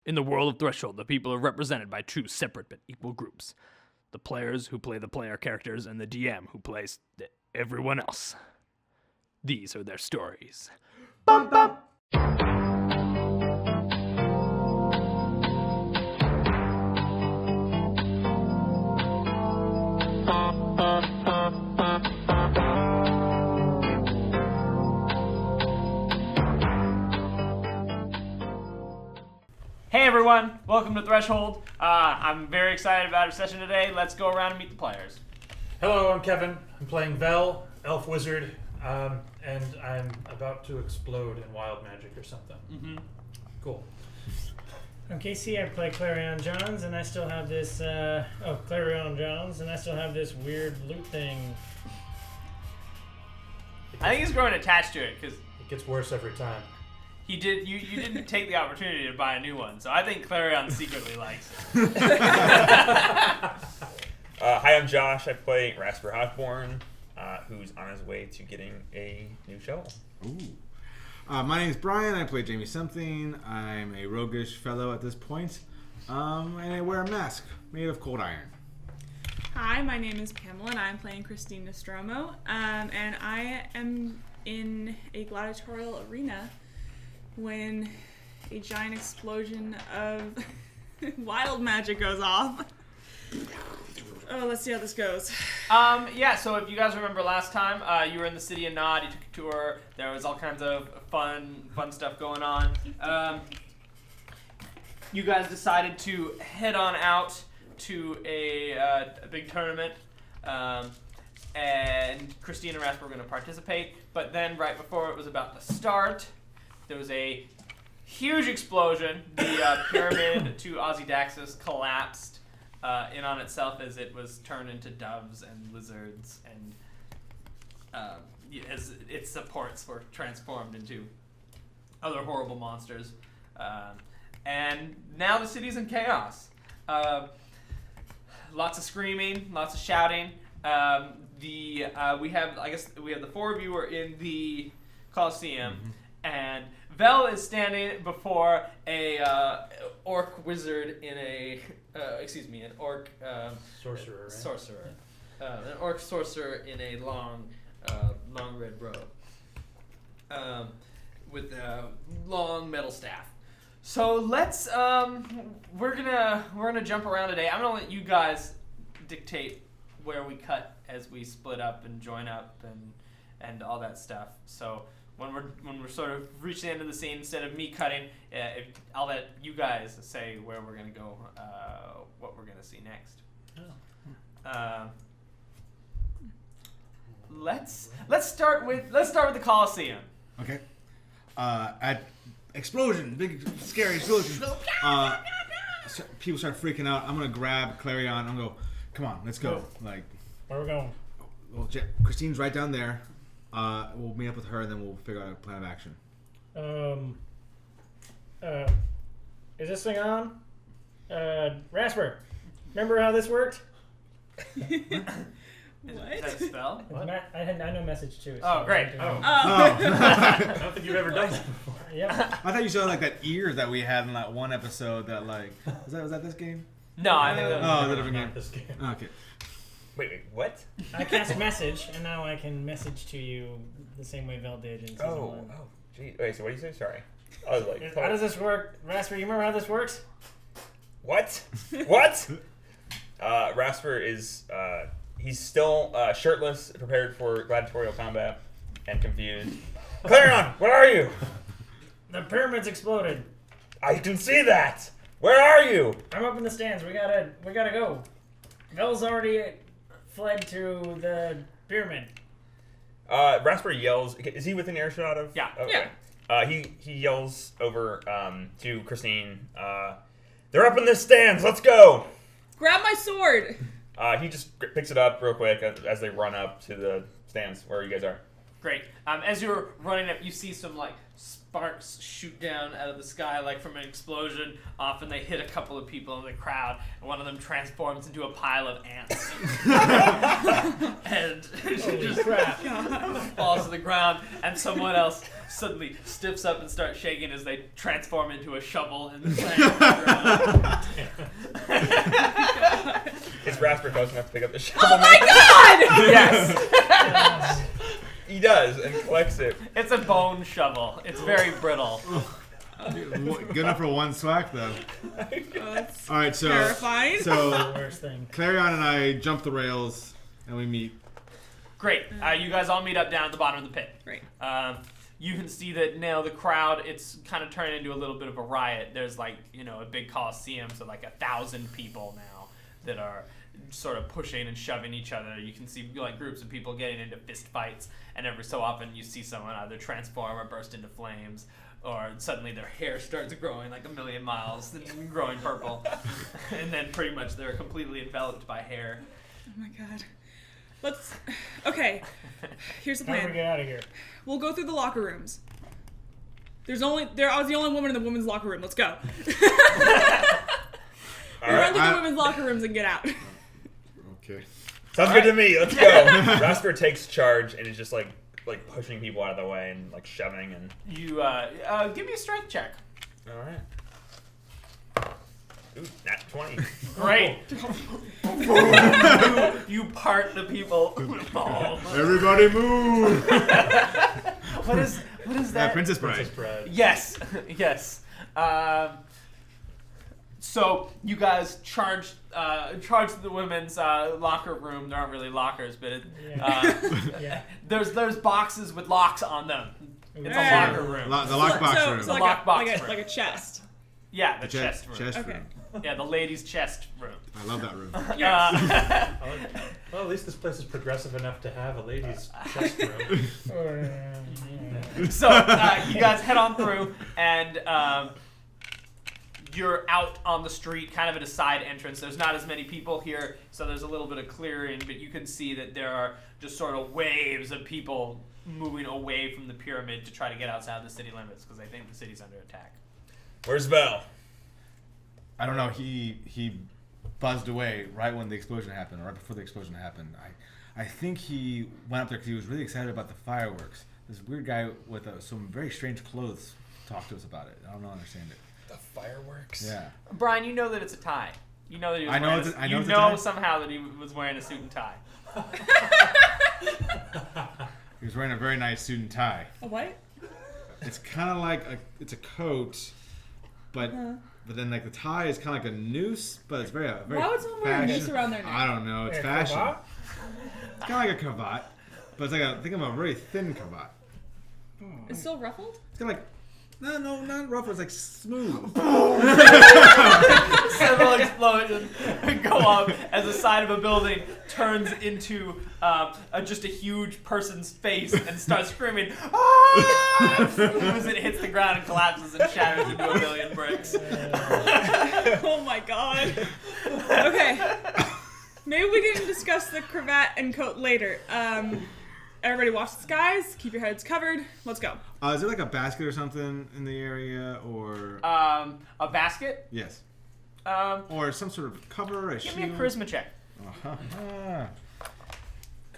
In the world of Threshold, the people are represented by two separate but equal groups. The players who play the player characters and the DM who plays everyone else. These are their stories. Bum, bum. Hey everyone, welcome to Threshold. I'm very excited about our session today. Let's go around and meet the players. Hello, I'm Kevin. I'm playing Vel, Elf Wizard, and I'm about to explode in wild magic or something. Mm-hmm. Cool. I'm Casey. I play Clarion Johns, and I still have this. Clarion Johns, and I still have this weird loot thing. I think he's growing attached to it because It gets worse every time. he did. You didn't take the opportunity to buy a new one, so I think Clarion secretly likes it. Hi, I'm Josh. I play Rasper Hawkborn, who's on his way to getting a new shovel. Ooh. My name's Brian. I play Jamie Something. I'm a roguish fellow at this point. And I wear a mask made of cold iron. Hi, my name is Pamela, and I'm playing Christine Nostromo. And I am in a gladiatorial arena when a giant explosion of wild magic goes off. Oh, let's see how this goes. Yeah, so if you guys remember last time, you were in the city of Nod, you took a tour, there was all kinds of fun stuff going on. You guys decided to head on out to a big tournament, and Christine and Rasper were going to participate, but then right before it was about to start, there was a huge explosion. The pyramid to Ozydaxis collapsed in on itself as it was turned into doves and lizards, and as its supports were transformed into other horrible monsters. And now the city's in chaos. Lots of screaming, lots of shouting. We have the four of you are in the coliseum, and Vel is standing before a orc wizard in an orc Sorcerer, right? sorcerer, an orc sorcerer in a long red robe, with a long metal staff. So let's we're gonna jump around today. I'm gonna let you guys dictate where we cut as we split up and join up and all that stuff. So when we're sort of reach the end of the scene, instead of me cutting, I'll let you guys say where we're gonna go, what we're gonna see next. Let's start with the Coliseum. Okay. At explosion, big scary explosion. People start freaking out. I'm gonna grab Clarion. I'm gonna go. Come on, let's go. Like, Where are we going? well, Christine's right down there. We'll meet up with her and then we'll figure out a plan of action. Is this thing on? Rasper, remember how this worked? Is that a spell? I had no message to it. Oh, great. I don't think you've ever done that before. Yep. I thought you saw like that ear that we had in that one episode that like was that this game? No, I think that Oh, was the different game. Not this game. Okay. Wait, what? I cast message, and now I can message to you the same way Vel did in season one. Gee. Wait, so what do you say? Sorry. I was like, How does this work? Rasper, you remember how this works? What? What? Rasper is, he's still shirtless, prepared for gladiatorial combat, and confused. Clarion, where are you? The pyramid's exploded. I can see that. Where are you? I'm up in the stands. We gotta go. Vel's already fled to the pyramid. Rasper yells. Is he within earshot of? Yeah. Okay. He yells over to Christine. They're up in the stands. Let's go. Grab my sword! He just picks it up real quick as they run up to the stands where you guys are. Great. As you're running up, you see some like sparks shoot down out of the sky, like from an explosion. Often they hit a couple of people in the crowd, and one of them transforms into a pile of ants, and just falls to the ground. And someone else suddenly stiffs up and starts shaking as they transform into a shovel and land on the ground. Is Rasper close enough to pick up the shovel? Oh my god! Yes. He does, and collects it. It's a bone shovel. It's very brittle. Good enough for one swack, though. That's All right, so terrifying. so Worst thing. Clarion and I jump the rails, and we meet. Great. You guys all meet up down at the bottom of the pit. Great. You can see that now the crowd, it's kind of turning into a little bit of a riot. There's like, a big coliseum, so like 1,000 people now that are sort of pushing and shoving each other. You can see like groups of people getting into fist fights, and every so often you see someone either transform or burst into flames, or suddenly their hair starts growing like 1,000,000 miles, growing purple, and then pretty much they're completely enveloped by hair. Oh my god. Okay. Here's the How do we plan. get out of here? We'll go through the locker rooms. I was the only woman in the women's locker room. Let's go. All Run right. through the women's locker rooms and get out. Okay. Sounds good to me. Let's go. Rasper takes charge and is just like pushing people out of the way and like shoving and. You give me a strength check. All right. Ooh, nat 20. Great. you part the people. Everybody move! What is that? Princess Bride. Princess Bride. Yes, yes. So you guys charge the women's locker room. There aren't really lockers, but Yeah. there's boxes with locks on them. It's a Yeah. locker room. The lockbox room. So The like, lockbox room. like a chest. Yeah, the chest room. Chest Okay. room. Yeah, the ladies' chest room. I love that room. Well, at least this place is progressive enough to have a ladies' chest room. So you guys head on through, and you're out on the street, kind of at a side entrance. There's not as many people here, so there's a little bit of clearing, but you can see that there are just sort of waves of people moving away from the pyramid to try to get outside the city limits, because they think the city's under attack. Where's Vel? I don't know. He buzzed away right when the explosion happened, or right before the explosion happened. I think he went up there because he was really excited about the fireworks. This weird guy with some very strange clothes talked to us about it. I don't understand it. The fireworks? Yeah. Brian, you know that it's a tie. You know that he was I know wearing it's a- I a, know you it's a know tie? somehow that he was wearing a suit and tie. He was wearing a very nice suit and tie. A what? It's kind of like it's a coat, but then like the tie is kind of like a noose, but it's very Why would someone wear a noose fashion- around their neck? I don't know. It's Yeah, fashion. cravat? It's kind of like a cravat, but it's like think of a very thin cravat. It's still ruffled? It's kind of like no, not rough. It's like smooth. Several explosions go off as the side of a building turns into just a huge person's face and starts screaming "Ah!" as it hits the ground and collapses and shatters into 1,000,000 bricks. Oh my god. Okay. Maybe we can discuss the cravat and coat later. Everybody watch the skies. Keep your heads covered. Let's go. Is there like a basket or something in the area, or A basket. yes, Um, or some sort of cover, a give shield? me a charisma check. Uh-huh.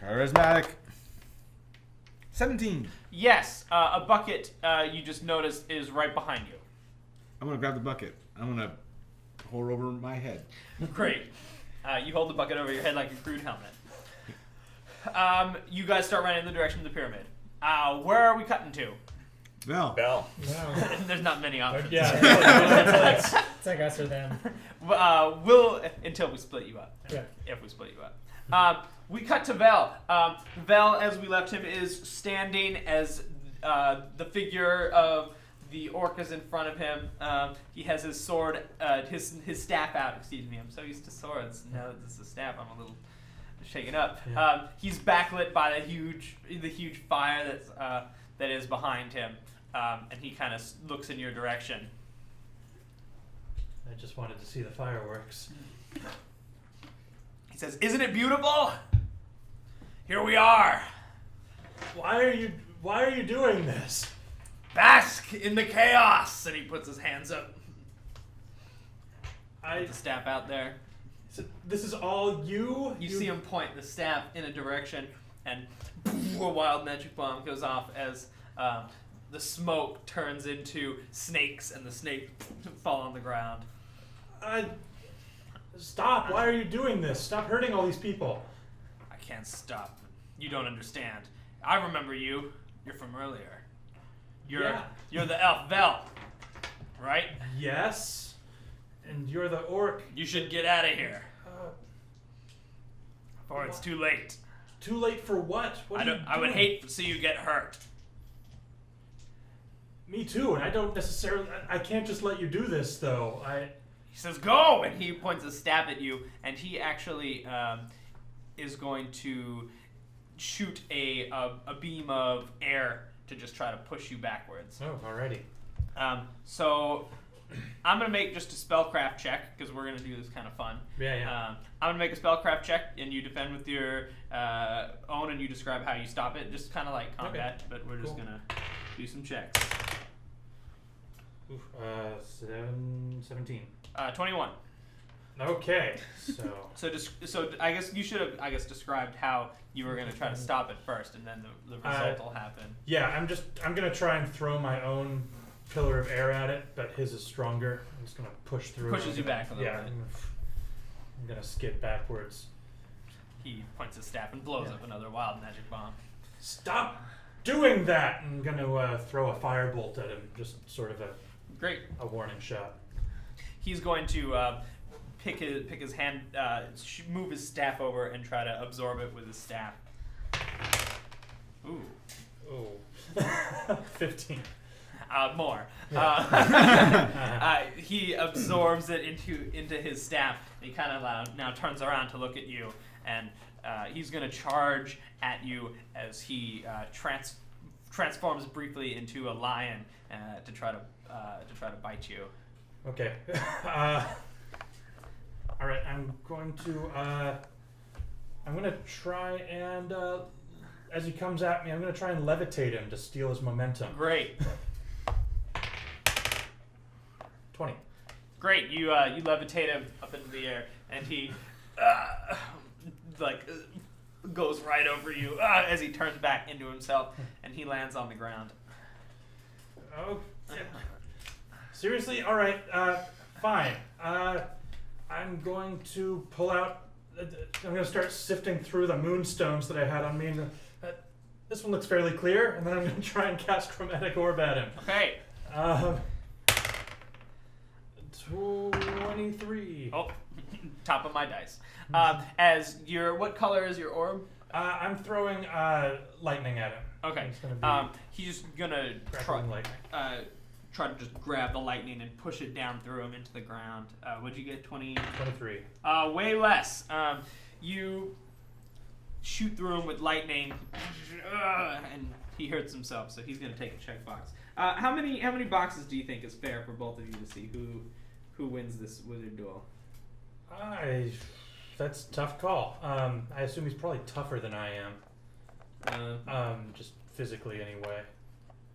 Charismatic. 17. Yes, a bucket you just noticed is right behind you. I'm gonna grab the bucket. I'm gonna hold it over my head. Great. You hold the bucket over your head like a crude helmet. You guys start running in the direction of the pyramid. Where are we cutting to? Vel. Vel. No. There's not many options. Yeah. It's like us or them. We'll until we split you up. Yeah. If we split you up. We cut to Vel. Vel, as we left him, is standing as the figure of the orc is in front of him. He has his sword, his staff out. Excuse me. I'm so used to swords. Now that this is a staff, I'm a little shaken up. Yeah. He's backlit by the huge fire that is behind him, and he kind of looks in your direction. I just wanted to see the fireworks. He says, "Isn't it beautiful? Here we are. Why are you doing this? Bask in the chaos! And he puts his hands up. With the staff out there. So this is all you? You see him point the staff in a direction, and a wild magic bomb goes off as the smoke turns into snakes, and the snakes fall on the ground. Stop. Why are you doing this? Stop hurting all these people. I can't stop. You don't understand. I remember you. You're from earlier. You're the elf Vel, right? Yes. And you're the orc. You should get out of here. Or it's too late. Too late for what? I would hate to see you get hurt. Me too, and I don't necessarily... I can't just let you do this, though. He says, go! And he points a stab at you, and he actually is going to shoot a beam of air to just try to push you backwards. Oh, alrighty. So I'm going to make just a spellcraft check, because we're going to do this kind of fun. Yeah. I'm going to make a spellcraft check, and you defend with your own, and you describe how you stop it. Just kind of like combat, but we're just going to do some checks. 17. 21. Okay, So I guess you should have described how you were going to try to stop it first, and then the result will happen. Yeah, I'm gonna try and throw my own pillar of air at it, but his is stronger. I'm just gonna push through. Pushes you back a little bit. I'm gonna skid backwards. He points his staff and blows up another wild magic bomb. Stop doing that! I'm gonna throw a firebolt at him, just sort of a warning shot. He's going to pick his hand, move his staff over, and try to absorb it with his staff. Ooh. 15. More. He absorbs it into his staff. And he kind of now turns around to look at you, and he's going to charge at you as he transforms briefly into a lion to try to bite you. Okay. All right. I'm going to try and as he comes at me, I'm going to try and levitate him to steal his momentum. Great. 20. Great. You levitate him up into the air, and he goes right over you as he turns back into himself, and he lands on the ground. Oh. Seriously? All right. Fine. I'm going to pull out. I'm going to start sifting through the moonstones that I had on me. And this one looks fairly clear, and then I'm going to try and cast Chromatic Orb at him. Okay. 23. Oh, top of my dice. What color is your orb? I'm throwing lightning at him. Okay. It's gonna be he's gonna try to just grab the lightning and push it down through him into the ground. What'd you get? 23. Way less. You shoot through him with lightning, and he hurts himself, so he's gonna take a check box. How many boxes do you think is fair for both of you to see who wins this wizard duel? That's a tough call. I assume he's probably tougher than I am. Just physically anyway.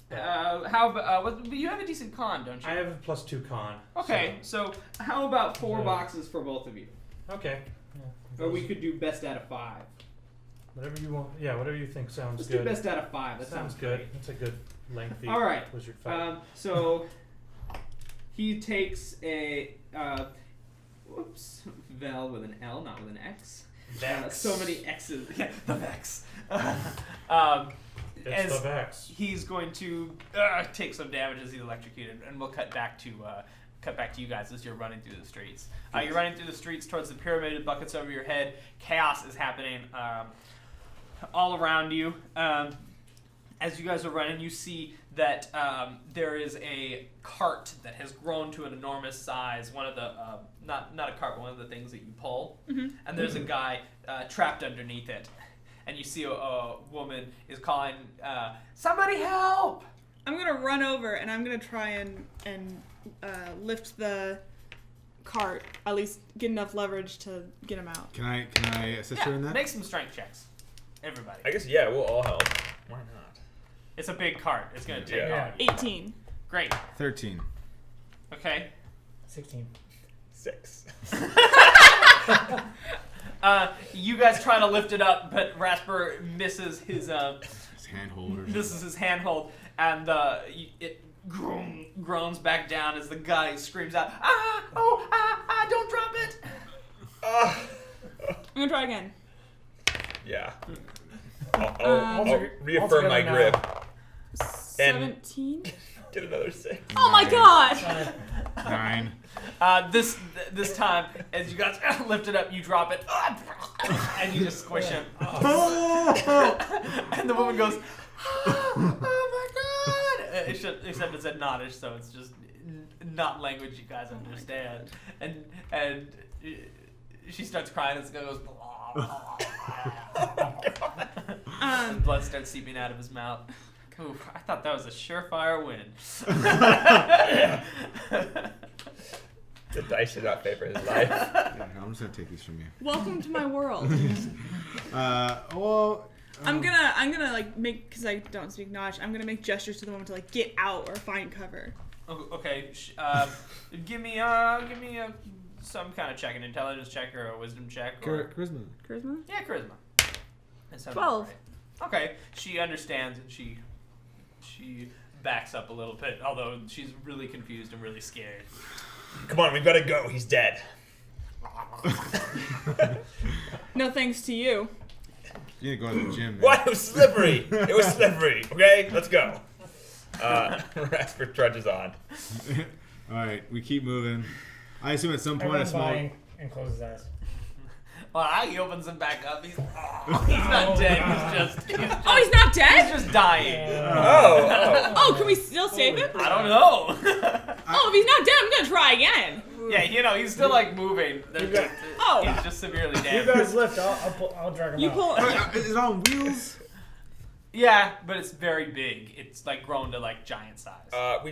You have a decent con, don't you? I have a +2 con. Okay, so how about 4 boxes for both of you? Okay. Yeah. Or we could do best out of 5. Whatever you want. Yeah, whatever you think sounds Let's good. do best out of 5. That sounds good. great. That's a good lengthy All right. wizard fight. So he takes a Vel with an L, not with an X. Vex. So many X's. Yeah, the Vex. It's the Vex. He's going to take some damage as he's electrocuted, and we'll cut back to you guys as you're running through the streets. You're running through the streets towards the pyramid, buckets over your head. Chaos is happening all around you. As you guys are running, you see that there is a cart that has grown to an enormous size. One of the not a cart, but one of the things that you pull. Mm-hmm. And there's a guy trapped underneath it. And you see a woman is calling, "Somebody help!" I'm gonna run over and I'm gonna try and lift the cart. At least get enough leverage to get him out. Can I assist her in that? Make some strength checks, everybody. I guess we'll all help. Why not? It's a big cart. It's gonna take Yeah. off. 18. Great. 13. Okay. 16. 6. You guys try to lift it up, but Rasper misses his His handhold. handhold, and it groans back down as the guy screams out, don't drop it! I'm gonna try again. Yeah. I'll reaffirm altogether my now. grip. And 17. get another 6. Oh my god! 9. This time, as you guys lift it up, you drop it, and you just squish him. And the woman goes, oh my god! Except it's in Nottish, so it's just not language you guys understand. And she starts crying and goes, and blood starts seeping out of his mouth. Oof, I thought that was a surefire win. The dice did not favor his life. Yeah, I'm just gonna take these from you. Welcome to my world. I'm gonna like make, because I don't speak Notch, I'm gonna make gestures to the woman to like get out or find cover. Okay, give me some kind of check, an intelligence check or a wisdom check. Or, Charisma. Charisma? yeah, charisma. That sounds 12. right. Okay, she understands and she backs up a little bit, although she's really confused and really scared. Come on, we've got to go. He's dead. No thanks to you. You need to go to the gym. Man. What? It was slippery. It was slippery. Okay, let's go. Rasper trudges on. All right, we keep moving. I assume at some point Everyone's a small. buying and closes his eyes. Well, he opens them back up. He's not dead. He's Not dead? He's just dying. Oh, can we still save him? I don't know. Oh, if he's not dead, I'm gonna try again. Yeah, he's still like moving. Oh. He's just severely You damaged. guys lift. I'll drag him You out. pull. Is it on wheels? Yeah, but it's very big. It's like grown to like giant size. We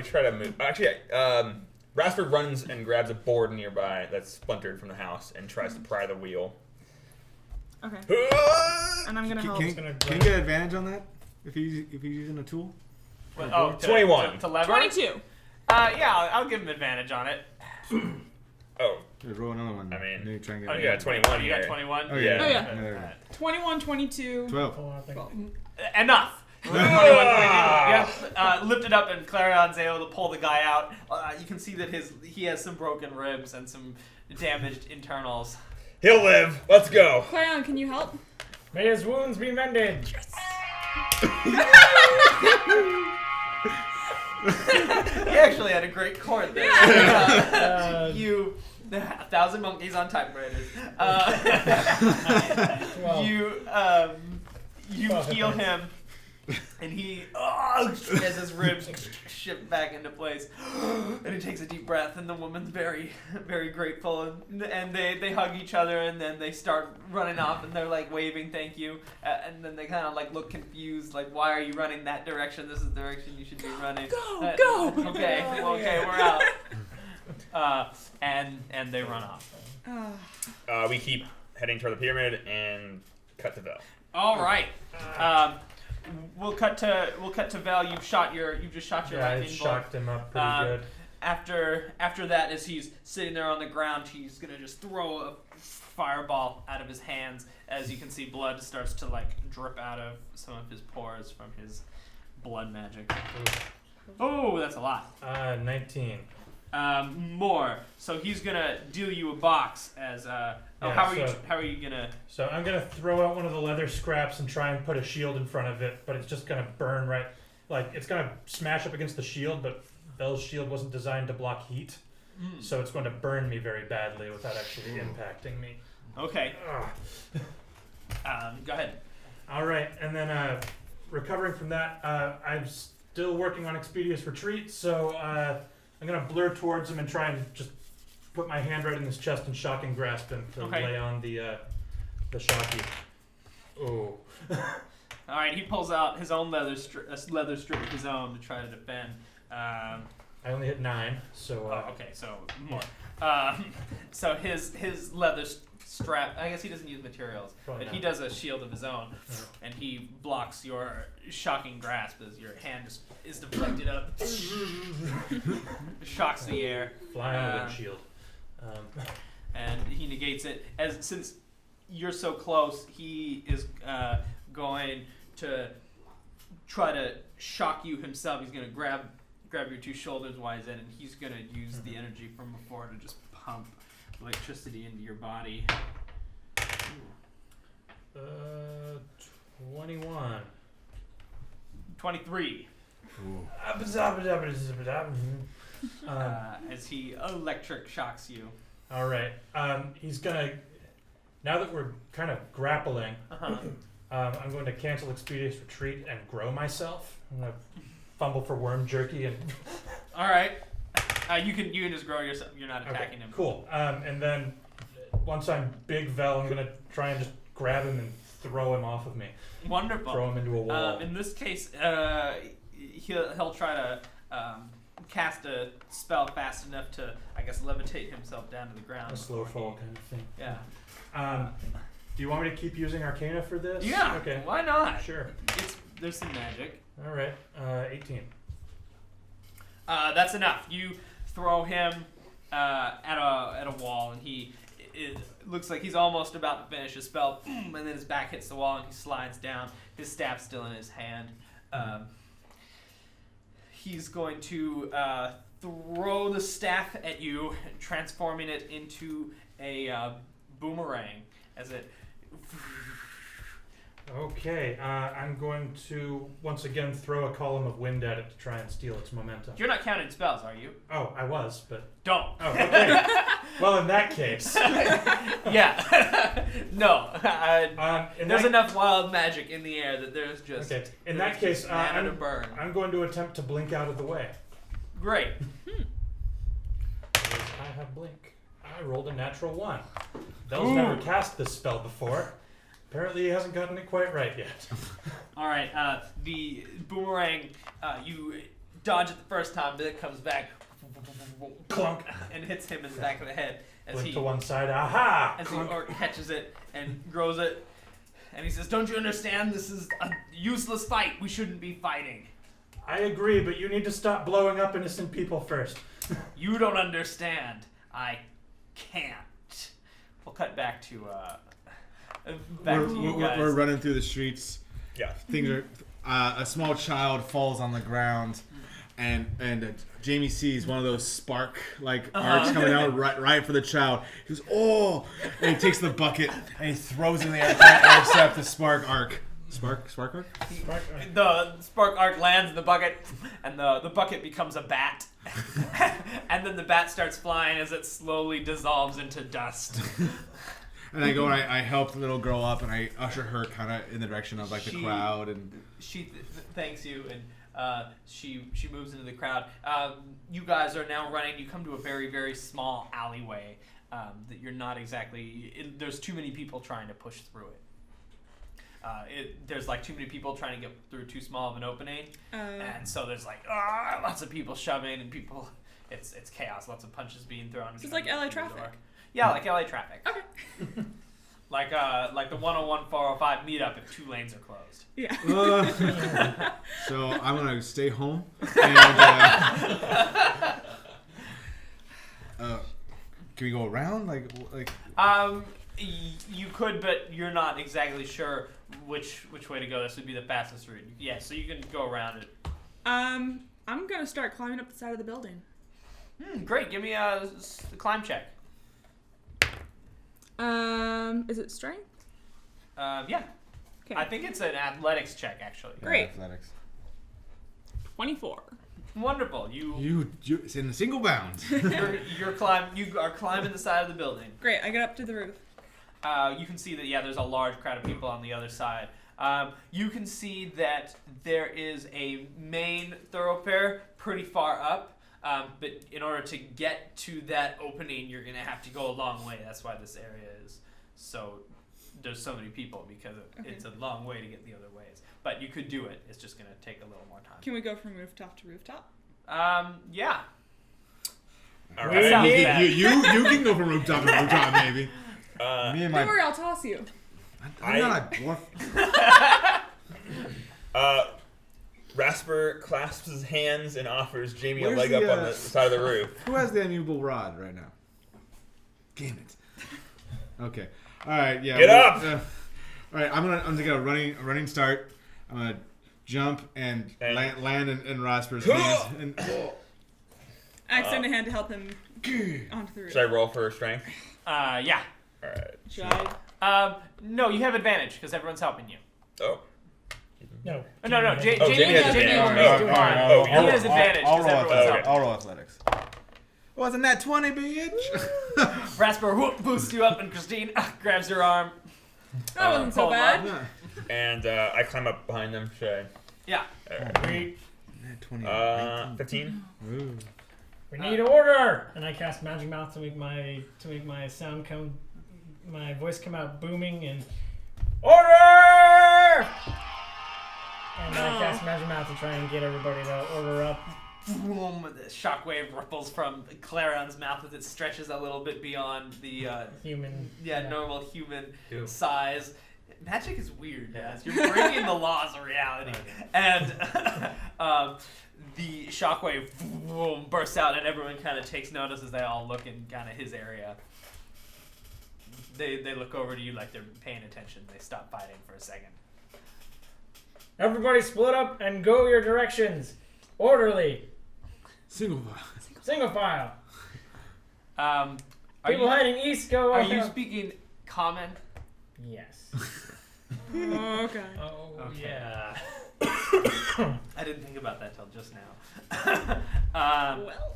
try to move. Actually, Rasper runs and grabs a board nearby that's splintered from the house and tries to pry the wheel. Okay. And I'm gonna help. Can you get advantage on that if he's using a tool? Well, 21. To lever? 22. Yeah, I'll give him advantage on it. Oh, Just roll another one. I mean- Maybe try and get oh, you advantage. got 21 You got here. 21? Oh, yeah. Oh, yeah. Yeah. 21, 22. 12. Pull out the- Enough. 21, 22. Yeah, lift it up and Clarion's able to pull the guy out. You can see that he has some broken ribs and some damaged internals. He'll live. Let's go. Clarion, can you help? May his wounds be mended. He actually had a great chord there. You, 1,000 monkeys on typewriters. You heal him, and he as his ribs shift back into place, and he takes a deep breath, and the woman's very, very grateful, and they hug each other, and then they start running off, and they're like waving thank you, and then they kind of like look confused, like why are you running that direction? This is the direction you should be running. Go! Okay, we're out. And they run off. We keep heading toward the pyramid and cut to Vel. All right. We'll cut to Vel. You've just shot your Yeah, I lightning bolt. shocked him up pretty good. After that, as he's sitting there on the ground, he's gonna just throw a fireball out of his hands. As you can see, blood starts to like drip out of some of his pores from his blood magic. Oh, that's a lot. 19. More. So he's gonna deal you a box as. How are you gonna? So I'm gonna throw out one of the leather scraps and try and put a shield in front of it, but it's just gonna burn right. Like it's gonna smash up against the shield, but Vel's shield wasn't designed to block heat, so it's going to burn me very badly without actually impacting me. Okay. Go ahead. All right, and then recovering from that, I'm still working on Expedious Retreat, so I'm gonna blur towards him and try and just put my hand right in his chest and shock and grasp him to lay on the shocky. Oh. All right, he pulls out his own leather strip of his own to try to defend. I only hit 9, so. Okay, so more. So his leather strap. I guess he doesn't use materials, Probably but he not. does a shield of his own, and he blocks your shocking grasp as your hand just is deflected up, shocks the air, Fly on the windshield. and he negates it. Since you're so close, he is going to try to shock you himself. He's going to grab your two shoulders while he's in, and he's going to use the energy from before to just pump electricity into your body. 21. 23. As he electric shocks you. All right. He's gonna. Now that we're kind of grappling, I'm going to cancel Expeditious Retreat and grow myself. I'm gonna fumble for worm jerky and. All right. You can just grow yourself. You're not attacking him. Cool. And then once I'm Big Vel, I'm gonna try and just grab him and throw him off of me. Wonderful. Throw him into a wall. In this case, he'll try to cast a spell fast enough to, I guess, levitate himself down to the ground. A slow fall kind of thing. Yeah. Do you want me to keep using Arcana for this? Yeah. Okay. Why not? Sure. There's some magic. All right. 18. That's enough. You throw him at a wall, and it looks like he's almost about to finish his spell, and then his back hits the wall, and he slides down. His staff's still in his hand. He's going to throw the staff at you, transforming it into a boomerang as it. Okay, I'm going to once again throw a column of wind at it to try and steal its momentum. You're not counting spells, are you? Oh, I was, but... Don't. Oh, okay. Well, in that case... Yeah. No. There's that... enough wild magic in the air that there's just... Okay, in that case, to burn. I'm going to attempt to blink out of the way. Great. Because I have blink. I rolled a natural 1. Vel's never cast this spell before. Apparently he hasn't gotten it quite right yet. All right, the boomerang, you dodge it the first time, but it comes back, Clunk. and hits him in the back of the head as Blink he to one side. Aha! as the Clunk. orc catches it and grows it, and he says, "Don't you understand? This is a useless fight. We shouldn't be fighting. I agree, but you need to stop blowing up innocent people first. You don't understand. I can't." We'll cut back to you guys. We're running through the streets. Yeah. Things are. A small child falls on the ground, and Jamie sees one of those spark arcs coming out right for the child. He goes, "Oh!" And he takes the bucket and he throws it in the air, trying to intercept the spark arc. Spark arc? The spark arc lands in the bucket, and the bucket becomes a bat. And then the bat starts flying as it slowly dissolves into dust. And I go and I help the little girl up and I usher her kind of in the direction of the crowd. And she thanks you, and she moves into the crowd. You guys are now running. You come to a very, very small alleyway that you're not exactly... there's too many people trying to push through it. There's too many people trying to get through too small of an opening, and so there's lots of people shoving and people. It's chaos. Lots of punches being thrown. So it's like LA traffic. Yeah, like LA traffic. Okay. Like the 101 405 meetup if 2 lanes are closed. Yeah. So I'm gonna stay home. And, can we go around? You could, but you're not exactly sure which way to go. This would be the fastest route. Yeah, so you can go around it. I'm gonna start climbing up the side of the building. Great. Give me a climb check. Is it strength? Yeah. Okay. I think it's an athletics check, actually. Great. Athletics. 24. Wonderful. You it's in a single bound. You are climbing the side of the building. Great. I get up to the roof. You can see that there's a large crowd of people on the other side. You can see that there is a main thoroughfare pretty far up. But in order to get to that opening, you're going to have to go a long way. That's why this area is there's so many people, because it's a long way to get the other ways. But you could do it. It's just going to take a little more time. Can we go from rooftop to rooftop? Yeah. All That sounds right. bad. You can go from rooftop to rooftop, maybe. Me and Don't my. worry, I'll toss you. I'm not a dwarf. Rasper clasps his hands and offers Jamie Where's a leg the, up on the side of the roof. Who has the unmovable rod right now? Damn it. Okay. All right. Yeah. Get up! All right. I'm gonna get a running start. I'm gonna jump and land in Rasper's hands. And I extend a hand to help him onto the roof. Should I roll for strength? Yeah. All right. Should I? No, you have advantage because everyone's helping you. Oh. No. No. Jamie Jamie has has advantage. advantage. Oh, He has advantage I'll because roll everyone's athletics. helping. I'll roll athletics. Wasn't that 20, bitch? Rasper boosts you up, and Christine grabs your arm. That wasn't so pull him up. bad. And I climb up behind them. Should Yeah. I? That 20. 15. Ooh. We need order, and I cast Magic Mouth to make my sound my voice come out booming and order. And I cast Magic Mouth to try and get everybody to order up. Boom! The shockwave ripples from Clarion's mouth as it stretches a little bit beyond the Human. normal human size. Magic is weird, guys. You're breaking the laws of reality. And the shockwave boom, bursts out, and everyone kind of takes notice as they all look in kind of his area. They look over to you like they're paying attention. They stop fighting for a second. Everybody split up and go your directions. Orderly. Single file. Single file. Are People you, heading east go. are you speaking common? Yes. Oh, okay. Oh Okay. yeah. I didn't think about that till just now. Well.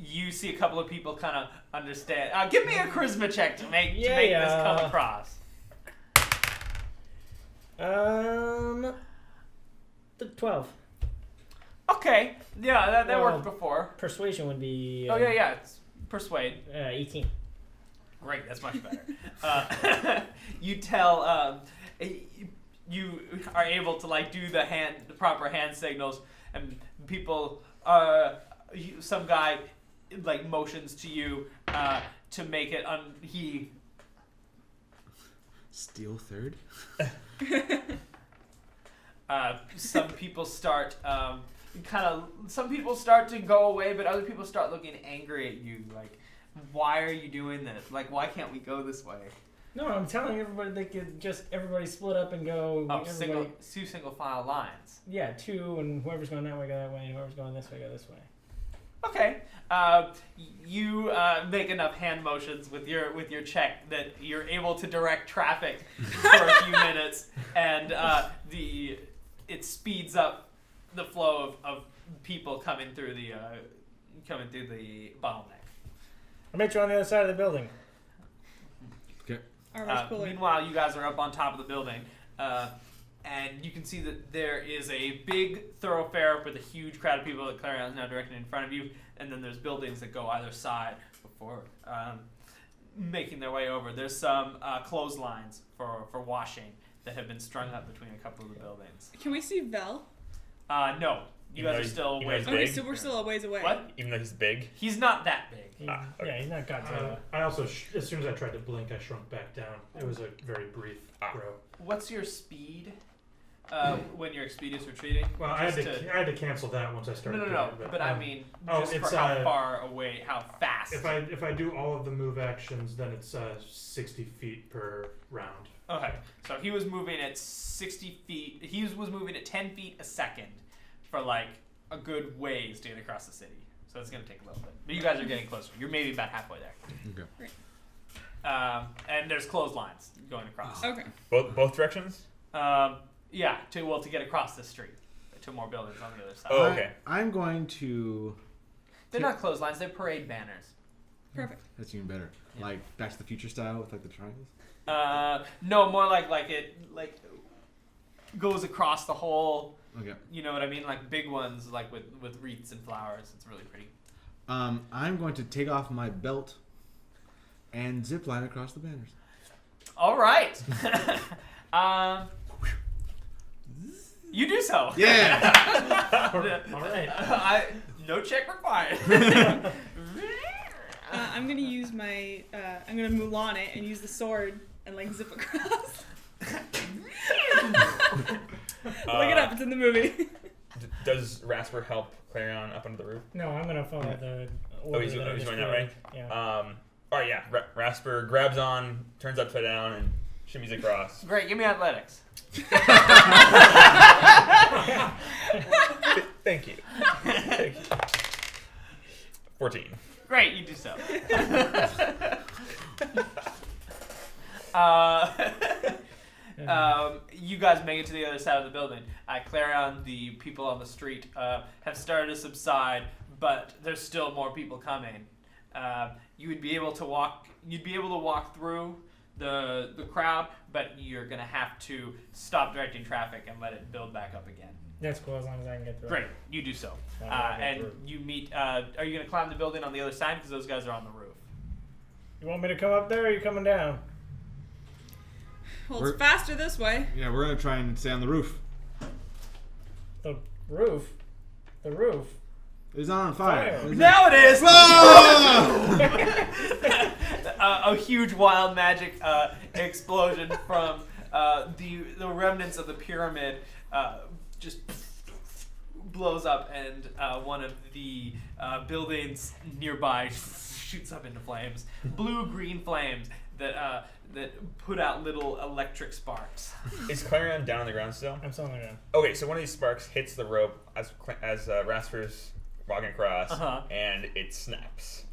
You see a couple of people kind of understand. Give me a charisma check to make this come across. The 12. Okay, yeah, that Well, worked before. Persuasion would be. Oh yeah, it's persuade. 18. Great, that's much better. You tell, you are able to like do the proper hand signals, and people, some guy like motions to you to make it. He Steel third. some people start some people start to go away, but other people start looking angry at you, like, why are you doing this? Like, why can't we go this way? No, I'm telling everybody they could just everybody split up and go. Oh, everybody, single file lines. Yeah, 2, and whoever's going that way go that way, and whoever's going this way go this way. Okay. You make enough hand motions with your check that you're able to direct traffic for a few minutes, and it speeds up the flow of people coming through the bottleneck. I'll meet you on the other side of the building. Armor's cooler. Meanwhile, you guys are up on top of the building, and you can see that there is a big thoroughfare with a huge crowd of people that Clarion is now directing in front of you, and then there's buildings that go either side before making their way over. There's some clotheslines for washing that have been strung up between a couple of the buildings. Can we see Vel? No. You guys are still ways Okay, away. so we're still a ways away. What? Even though he's big. He's not that big. Okay. Yeah, he's not Godzilla. I also, as soon as I tried to blink, I shrunk back down. It was a very brief grow. What's your speed when your speed is retreating? Well, I Just had to cancel that once I started. No. doing it, But I mean, just it's, for how far away, how fast. If I do all of the move actions, then it's 60 feet per round. Okay, so he was moving at 60 feet. He was moving at 10 feet a second for like a good ways to get across the city. So it's going to take a little bit. But you guys are getting closer. You're maybe about halfway there. Okay. And there's clotheslines going across. Okay. Both directions? Yeah, to get across the street to more buildings on the other side. Oh, okay. I'm going to. They're not clotheslines, they're parade banners. Perfect. That's even better. Yeah. Like Back to the Future style with like the triangles. No, more like it goes across the whole. Okay. You know what I mean? Like big ones, like with wreaths and flowers. It's really pretty. I'm going to take off my belt and zip line across the banners. All right. You do so. Yeah. All right. No check required. I'm I'm gonna use my. I'm gonna Mulan it and use the sword and like zip across. Look it up. It's in the movie. Does Rasper help Clarion up under the roof? No, I'm gonna follow the. Oh, he's order that I going just that way? Yeah. All right, yeah. Rasper grabs on, turns upside down, and shimmies across. Great, give me athletics. Thank you. 14. Great, you do so. You guys make it to the other side of the building. Clarion, the people on the street have started to subside, but there's still more people coming. You would be able to walk. You'd be able to walk through the crowd, but you're gonna have to stop directing traffic and let it build back up again. That's cool as long as I can get through. Great, you do so. I'll get And through. you meet. Are you gonna climb the building on the other side? Because those guys are on the roof. You want me to come up there or are you coming down? Well, We're- it's faster this way. Yeah, we're gonna try and stay on the roof. The roof? The roof? It's not on fire. Fire. Is it? Now it is. Whoa! A huge wild magic explosion from the remnants of the pyramid just blows up, and one of the buildings nearby shoots up into flames, blue-green flames that put out little electric sparks. Is Clarion down on the ground still? I'm still on the ground. Okay, so one of these sparks hits the rope as Rasper's walking across, and it snaps.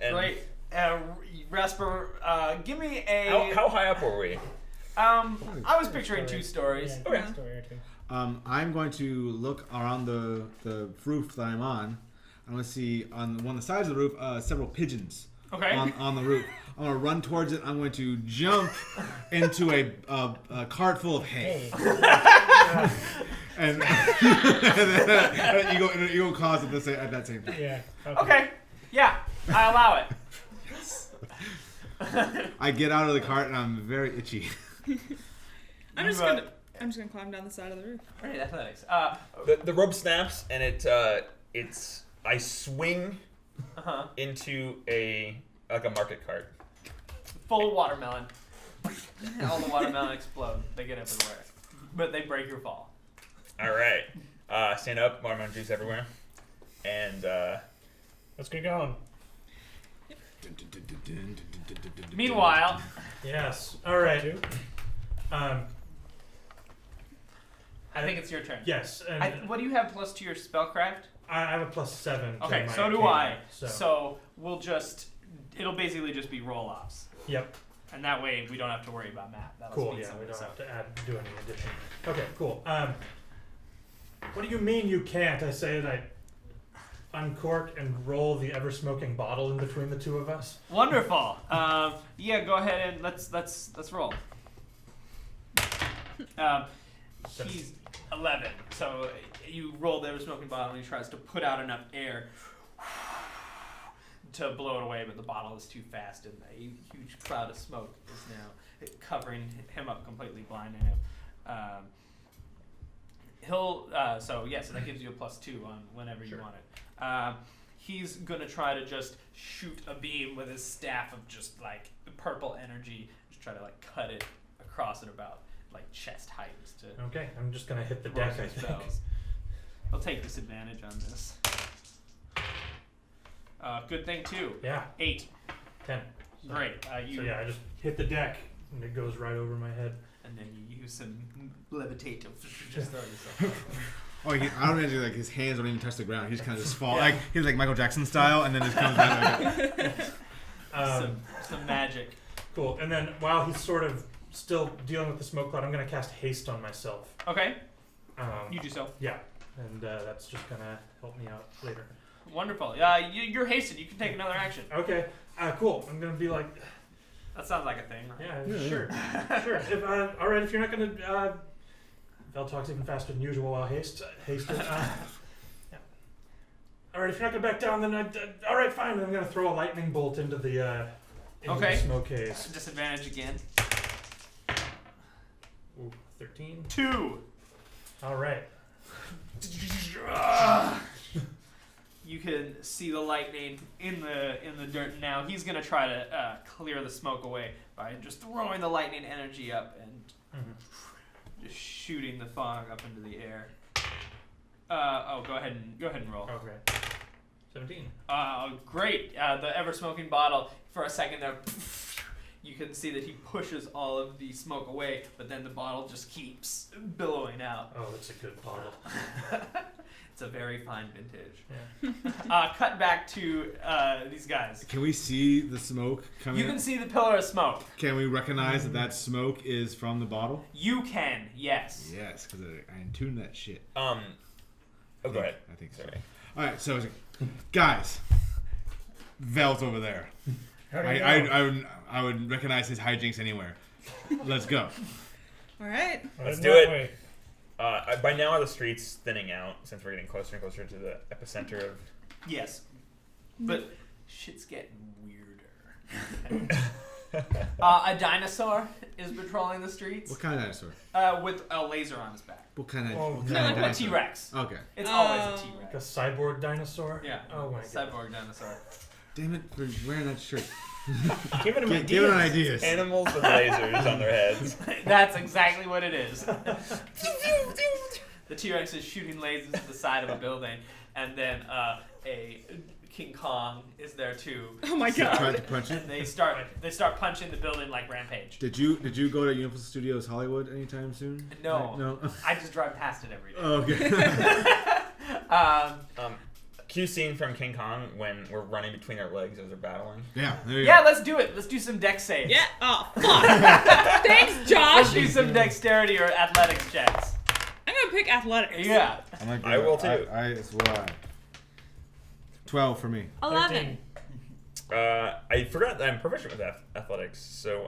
And Great. Rasper, give me a. How high up were we? I was picturing 2 stories. Yeah, Okay. a story or two. I'm going to look around the roof that I'm on. I'm going to see on one of the sides of the roof several pigeons Okay. on the roof. I'm going to run towards it. I'm going to jump into a cart full of hay. Hey. And, you go cause at that same time. Yeah. Okay. Yeah, I allow it. I get out of the cart and I'm very itchy. I'm just You, gonna climb down the side of the roof. Great athletics. The rope snaps, and I swing into a market cart. Full watermelon. All the watermelon explode. They get everywhere, but they break your fall. All right, stand up, watermelon juice everywhere, and Let's get going. Meanwhile, Yes. All right. Two. I think it's your turn. Yes. And What do you have plus to your spellcraft? I have a +7. to Okay, my so do arcana, I. So we'll just. It'll basically just be roll-offs, Yep. and that way we don't have to worry about math. That'll Cool. speed Yeah, some we of don't this have up. to do any addition. Okay. Cool. What do you mean you can't? I say that I uncork and roll the ever-smoking bottle in between the two of us. Wonderful. Yeah, go ahead and let's roll. He's 11, so you roll the smoking bottle and he tries to put out enough air to blow it away, but the bottle is too fast and a huge cloud of smoke is now covering him up, completely blinding him. So that gives you a +2 on whenever you want it. He's gonna try to just shoot a beam with his staff of just like purple energy, just try to like cut it across at about like chest height just to Okay. I'm just gonna hit the roll deck. I some think. spells. He'll take disadvantage on this. Good thing too. Yeah. 8. 10. Great. So yeah, I just hit the deck and it goes right over my head. And then you use some levitate to just throw yourself over. Oh, I don't imagine like his hands don't even touch the ground. He just kind of just fall like he's like Michael Jackson style, and then just comes down like Some magic. Cool. And then while he's sort of still dealing with the smoke cloud, I'm gonna cast haste on myself. Okay, you do so. Yeah, and that's just gonna help me out later. Wonderful. You're hasted. You can take another action. Okay. Cool. I'm gonna be like, That sounds like a thing, right? yeah, sure, sure. If all right, if you're not gonna, Vel talks even faster than usual while hasted. Yeah. All right, if you're not gonna back down, then all right, fine. I'm gonna throw a lightning bolt into the Okay. smoke haze. Disadvantage again. Ooh, 13. 2. All right. you can see the lightning in the dirt now. He's gonna try to clear the smoke away by just throwing the lightning energy up and just shooting the fog up into the air. Go ahead and roll. Okay. 17. Great. The ever smoking bottle. For a second there, you can see that he pushes all of the smoke away, but then the bottle just keeps billowing out. Oh, that's a good bottle. It's a very fine vintage. Yeah. Cut back to these guys. Can we see the smoke coming? You can see the pillar of smoke. Can we recognize that smoke is from the bottle? You can, yes. Yes, because I tuned that shit. Oh, go ahead. I think so. Sorry. All right, so guys, Vel's over there. How do you know? I would recognize his hijinks anywhere. Let's go. All right. Let's Heading do that it. way. By now, are the streets thinning out since we're getting closer and closer to the epicenter of... Yes. But shit's getting weirder. A dinosaur is patrolling the streets What kind of dinosaur? with a laser on his back. What kind of? Oh, what no. kind of Like a dinosaur? T-Rex. Okay. It's always a Oh. Like a T-Rex. cyborg dinosaur? Yeah. Oh my god. Cyborg dinosaur. Damn it for wearing that shirt. Giving him Give it ideas. ideas. Animals with lasers on their heads. That's exactly what it is. The T-Rex is shooting lasers to the side of a building, and then a King Kong is there too. Oh my Tried god. to punch it. And they start punching the building like Rampage. Did you go to Universal Studios Hollywood anytime soon? No. No. I just drive past it every day. Okay. Cue scene from King Kong when we're running between our legs as they're battling. Yeah. There you Yeah, go. let's do it. Let's do some dex saves. Yeah. Oh fuck. Thanks, Let's Josh. do some dexterity or athletics checks. I'm gonna pick athletics. Yeah. I'm like, I will too. It's why. 12 for me. 11. I forgot that I'm proficient with athletics, so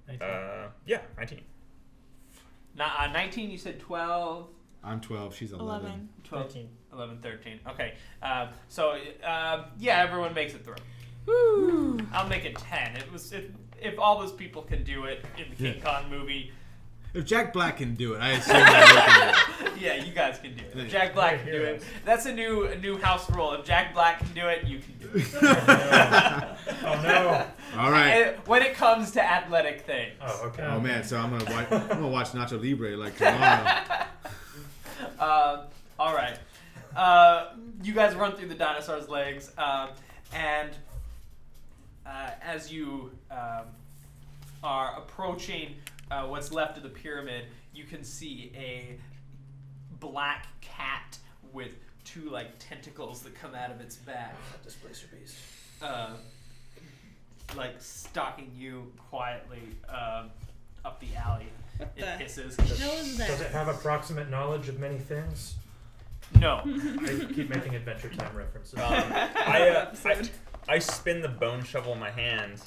19. 19, you said 12. I'm 12. She's 11. 12, 13. 11, 13. Okay. Yeah, everyone makes it through. Woo. I'll make it 10. If all those people can do it in the King Kong movie, If Jack Black can do it, I assume that you can do it. yeah, you guys can do it. If Jack Black can do it. That's a new house rule. If Jack Black can do it, you can do it. Oh no. All right. When it comes to athletic things. Oh, okay. Oh man, so I'm gonna watch Nacho Libre like tomorrow. All right. You guys run through the dinosaur's legs, and as you are approaching what's left of the pyramid, you can see a black cat with two tentacles that come out of its back, Displacer beast. stalking you quietly up the alley. It the hisses. hell is that? Does it have approximate knowledge of many things? No. I keep making Adventure Time references. I spin the bone shovel in my hand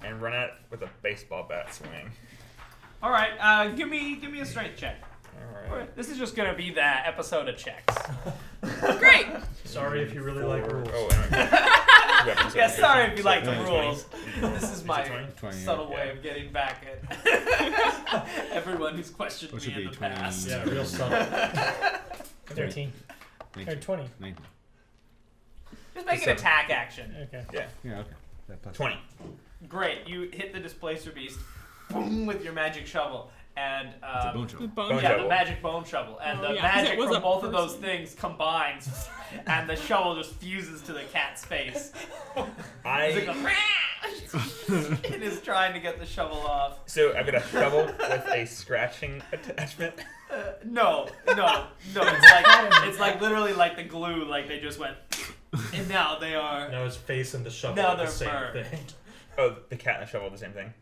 and run at it with a baseball bat swing. All right. Give me a strength check. All right. This is just gonna be the episode of checks. Great. Sorry if you really like rules. Oh, and Yeah, sorry if you like the 20. rules. This is my 20, subtle yeah. way of getting back at everyone who's questioned What me should in be the 20? past. Yeah, real subtle. 13. 19. Or 20. 19. Just make an attack action. Okay. Yeah, Yeah. Okay. That plus 20. Great. You hit the Displacer Beast boom, with your magic shovel. And It's a bone shovel. Bone Bone yeah, shovel. the magic bone shovel, and Oh, the yeah, 'cause it magic was from a both of those person. things combines, and the shovel just fuses to the cat's face. It is trying to get the shovel off. So I've got a shovel with a scratching attachment. No. It's like literally like the glue. Like they just went, and now they are. Now his face and the shovel Now are the they're same merged. thing. Oh, the cat and the shovel are the same thing.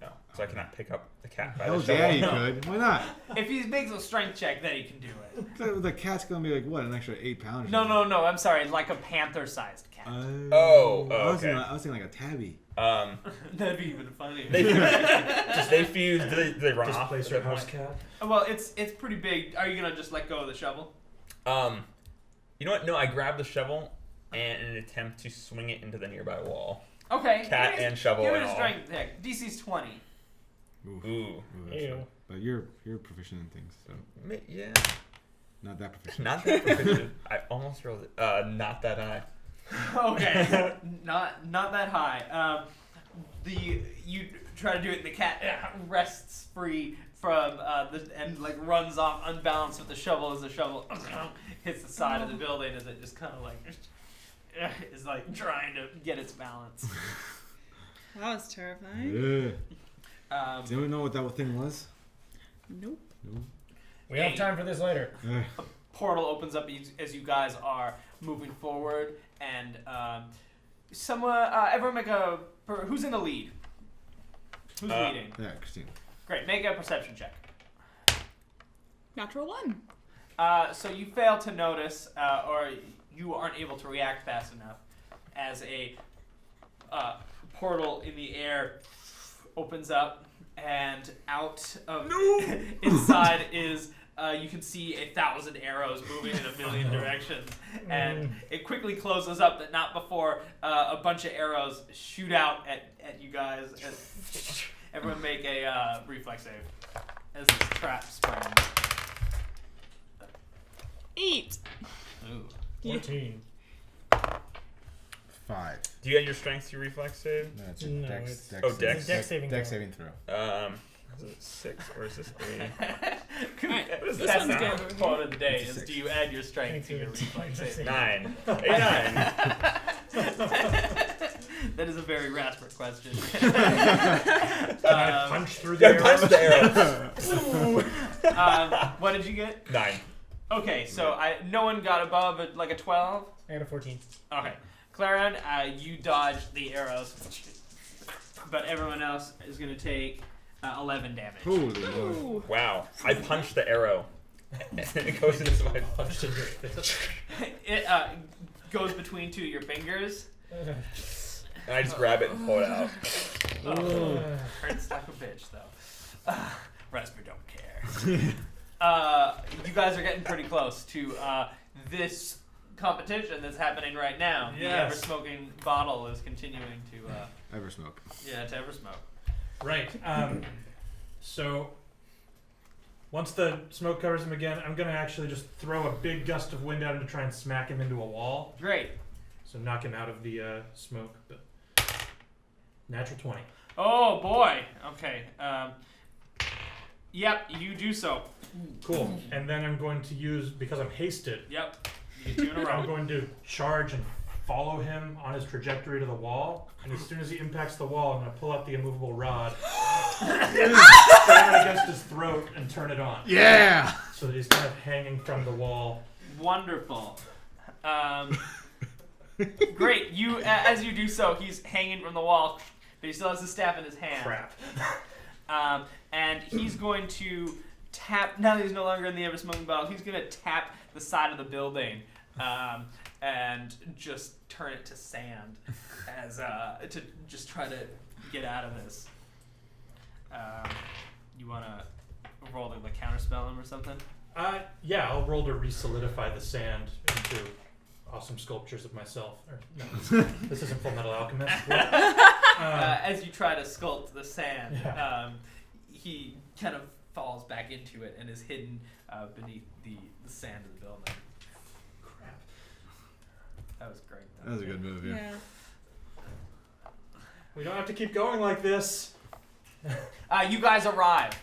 No, so I cannot pick up the cat by Hell the shovel. yeah, you No. could. Why not? If he makes a strength check, then he can do it. The cat's gonna be like what, an extra 8 pounds? No. I'm sorry. Like a panther-sized cat. Oh, I was okay. thinking like a tabby. That'd be even funnier. They fuse. Do they run off? at Displacer that house point? cat. Well, it's pretty big. Are you gonna just let go of the shovel? You know what? No, I grab the shovel and in an attempt to swing it into the nearby wall. Okay. Cat give me- and shovel Give it and a all. strength check. DC's 20. Oof. Ooh. That's Ew. right. But you're proficient in things, so Yeah. Not that proficient. Not that proficient. I almost rolled it. Not that high. Okay, not that high. You try to do it, and the cat wrests free from and like runs off unbalanced with the shovel as the shovel hits the side of the building as it just kind of like is like trying to get its balance. That was terrifying. Yeah. Do anyone know what that thing was? Nope. No. We have time for this later. Portal opens up as you guys are moving forward, and everyone make a. Who's in the lead? Who's leading? Yeah, Christine. Great, make a perception check. Natural 1. So you fail to notice, or you aren't able to react fast enough, as a portal in the air opens up, and out of inside is you can see 1,000 arrows moving in a million directions, and it quickly closes up, but not before a bunch of arrows shoot out at you guys. Everyone make a reflex save as this trap springs. 8. Ooh. 14. 5. Do you add your strength to your reflex save? No, it's No, dex. it's- dex Oh, saving- dex? It's a dex saving Dex throw. saving throw. Is it 6 or is this 8? Alright, What is this That's one's the good. quote of the day: It's a is 6. do you add your strength to your reflex save? 9. 8, 9. That is a very Rasper question. Punch through You the gotta punch arrows. the arrow. What did you get? 9. Okay, so no one got above like a 12. I got a 14. Okay, Clarion, you dodged the arrows, but everyone else is gonna take 11 damage. Holy Lord. Ooh. Wow. I punched the arrow. And it goes into my Punched in your face. It goes between two of your fingers. And I just grab it and pull it out. Hurts like a bitch, though. Rasper don't care. You guys are getting pretty close to this competition that's happening right now. Yes. The ever-smoking bottle is continuing to... Ever smoke. yeah, to ever-smoke. Right. So once the smoke covers him again, I'm gonna actually just throw a big gust of wind at him to try and smack him into a wall. Great. So knock him out of the smoke. But natural 20. Oh, boy. Okay. Yep, you do so. Cool. And then I'm going to use, because I'm hasted, Yep. You get 2 in a I'm row. going to charge and follow him on his trajectory to the wall. And as soon as he impacts the wall, I'm going to pull out the immovable rod, slam it against his throat, and turn it on. Yeah! So that he's kind of hanging from the wall. Wonderful. Great. You, as you do so, he's hanging from the wall, but he still has the staff in his hand. Crap. And he's going to tap. Now that he's no longer in the ever-smoking bottle, he's going to tap the side of the building and just turn it to sand as to just try to get out of this. You want to roll the counterspell him or something? Yeah, I'll roll to re-solidify the sand into awesome sculptures of myself. Or, no, this isn't Full Metal Alchemist. As you try to sculpt the sand, Yeah. he kind of falls back into it and is hidden beneath the sand of the building. Crap. That was great. That was a good move, yeah. Yeah. We don't have to keep going like this. You guys arrive.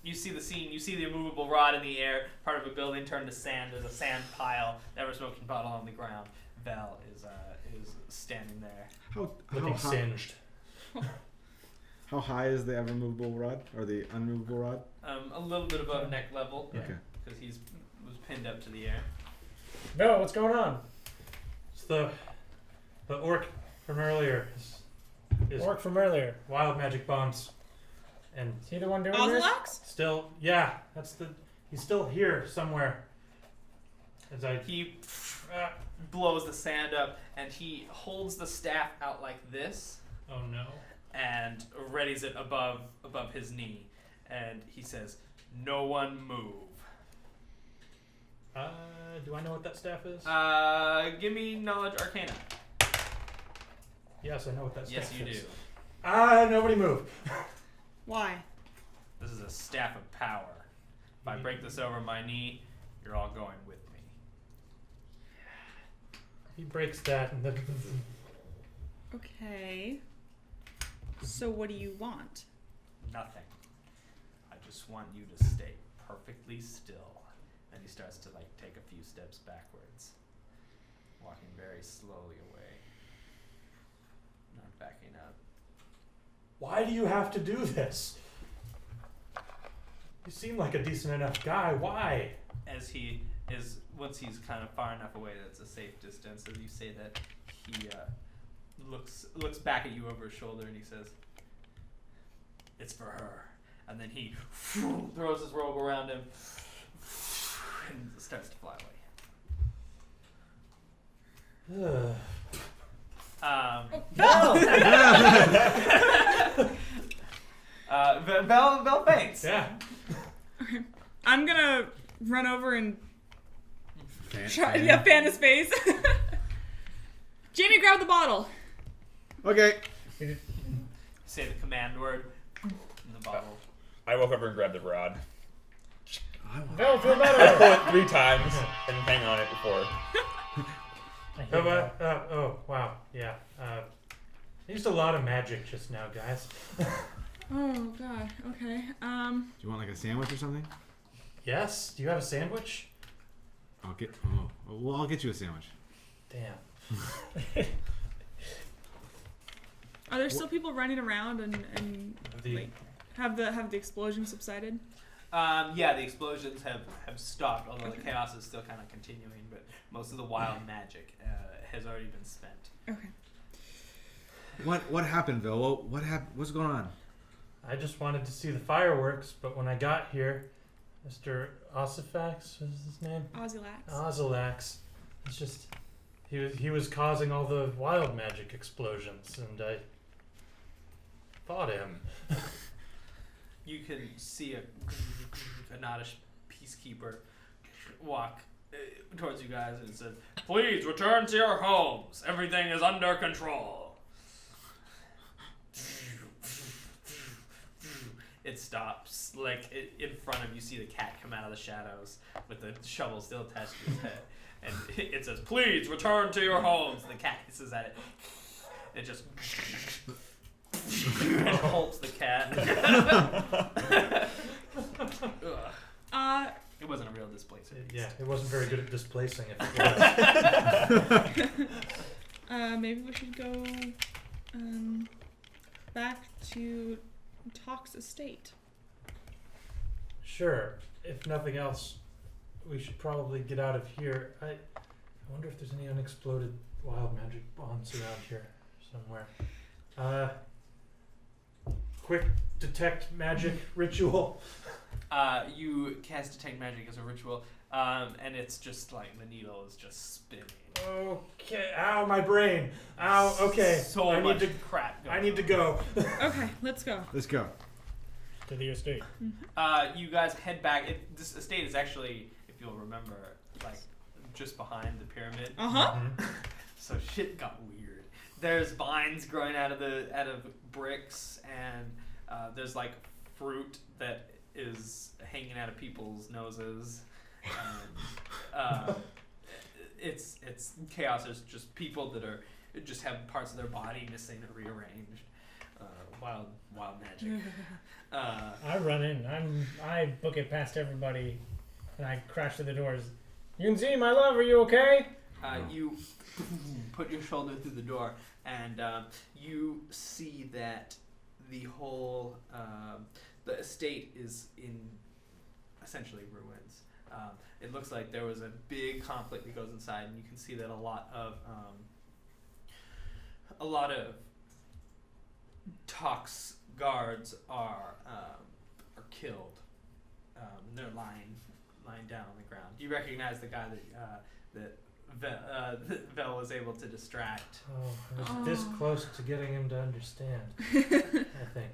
You see the scene. You see the immovable rod in the air, part of a building turned to sand. There's a sand pile, ever-smoking bottle on the ground. Vel is standing there. Looking singed. How high is the ever movable rod? Or the unmovable rod? A little bit above neck level, Okay. because was pinned up to the air. No, what's going on? It's the orc from earlier. His Orc from earlier. wild magic bombs. And Is he the one doing this? Osulax? still, yeah, he's still here somewhere. As I He blows the sand up, and he holds the staff out like this, oh no. and readies it above his knee, and he says, "No one move." Do I know what that staff is? Give me knowledge arcana. Yes, I know what that staff Yes, you is. do. Nobody move. Why? This is a staff of power. If I break this over my knee, you're all going with me. He breaks that and then. Okay. So what do you want? Nothing. I just want you to stay perfectly still. And he starts to like take a few steps backwards, walking very slowly away, not backing up. Why do you have to do this? You seem like a decent enough guy. Why? As he is, once he's kind of far enough away that it's a safe distance, as you say that, he looks back at you over his shoulder and he says, "It's for her." And then he throws his robe around him and starts to fly away. Vel faints. Yeah. I'm gonna run over and try, Fan. fan his face. Jamie, grab the bottle. Okay. Say the command word in the bottle. I walk over and grab the rod. Vel, feel I better. pull it 3 times and hang on it before. I hate Oh, that. oh, wow. Yeah. I used a lot of magic just now, guys. Oh god. Okay. Do you want like a sandwich or something? Yes? Do you have a sandwich? I'll get. Oh, well, I'll get you a sandwich. Damn. Are there still people running around and like have the explosion subsided? Yeah, the explosions have stopped, although the chaos is still kind of continuing, but most of the wild magic has already been spent. Okay. What happened, Bill? What happened? What's going on? I just wanted to see the fireworks, but when I got here, Mr. Osifax was his name? Osulax. Osulax. It's just he was causing all the wild magic explosions, and I fought him. You can see a Nodish peacekeeper walk towards you guys and says, "Please return to your homes. Everything is under control." It stops. Like in front of you, see the cat come out of the shadows with the shovel still attached to his head, and it says, "Please return to your homes." The cat hisses at it. It just and holds the cat. Ugh. It wasn't a real displacer. Yeah, it wasn't very good at displacing it. Maybe we should go back to Talk's estate. Sure. If nothing else, we should probably get out of here. I wonder if there's any unexploded wild magic bombs around here somewhere. Quick detect magic ritual. You cast detect magic as a ritual, and it's just like the needle is just spinning. Okay. Ow, my brain. Ow. Okay. So I much need to. crap. I need to go. Okay, let's go. Let's go. To the estate. You guys head back. This estate is actually, if you'll remember, like just behind the pyramid. Uh-huh. So shit got weird. There's vines growing out of bricks, and there's like fruit that is hanging out of people's noses. And, it's chaos. There's just people that are just have parts of their body missing or rearranged. Wild magic. I run in. I book it past everybody, and I crash through the doors. Yunzi, my love, are you okay? You put your shoulder through the door, and you see that the whole the estate is in essentially ruins. It looks like there was a big conflict that goes inside, and you can see that a lot of Talk's guards are killed. They're lying down on the ground. You recognize the guy that Vel was able to distract. Oh, I was this close to getting him to understand. I think.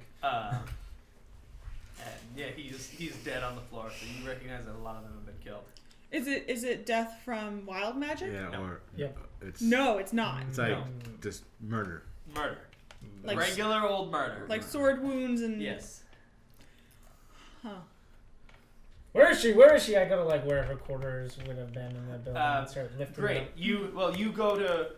And yeah, he's dead on the floor. So you recognize that a lot of them have been killed. Is it death from wild magic? Yeah, No. or Yep. it's No, it's not. it's like No. just murder. Murder. Like Regular old murder. like sword wounds and Yes. Huh. Where is she? Where is she? I go to like wherever quarters would have been in the building and start lifting Great. her up. You go to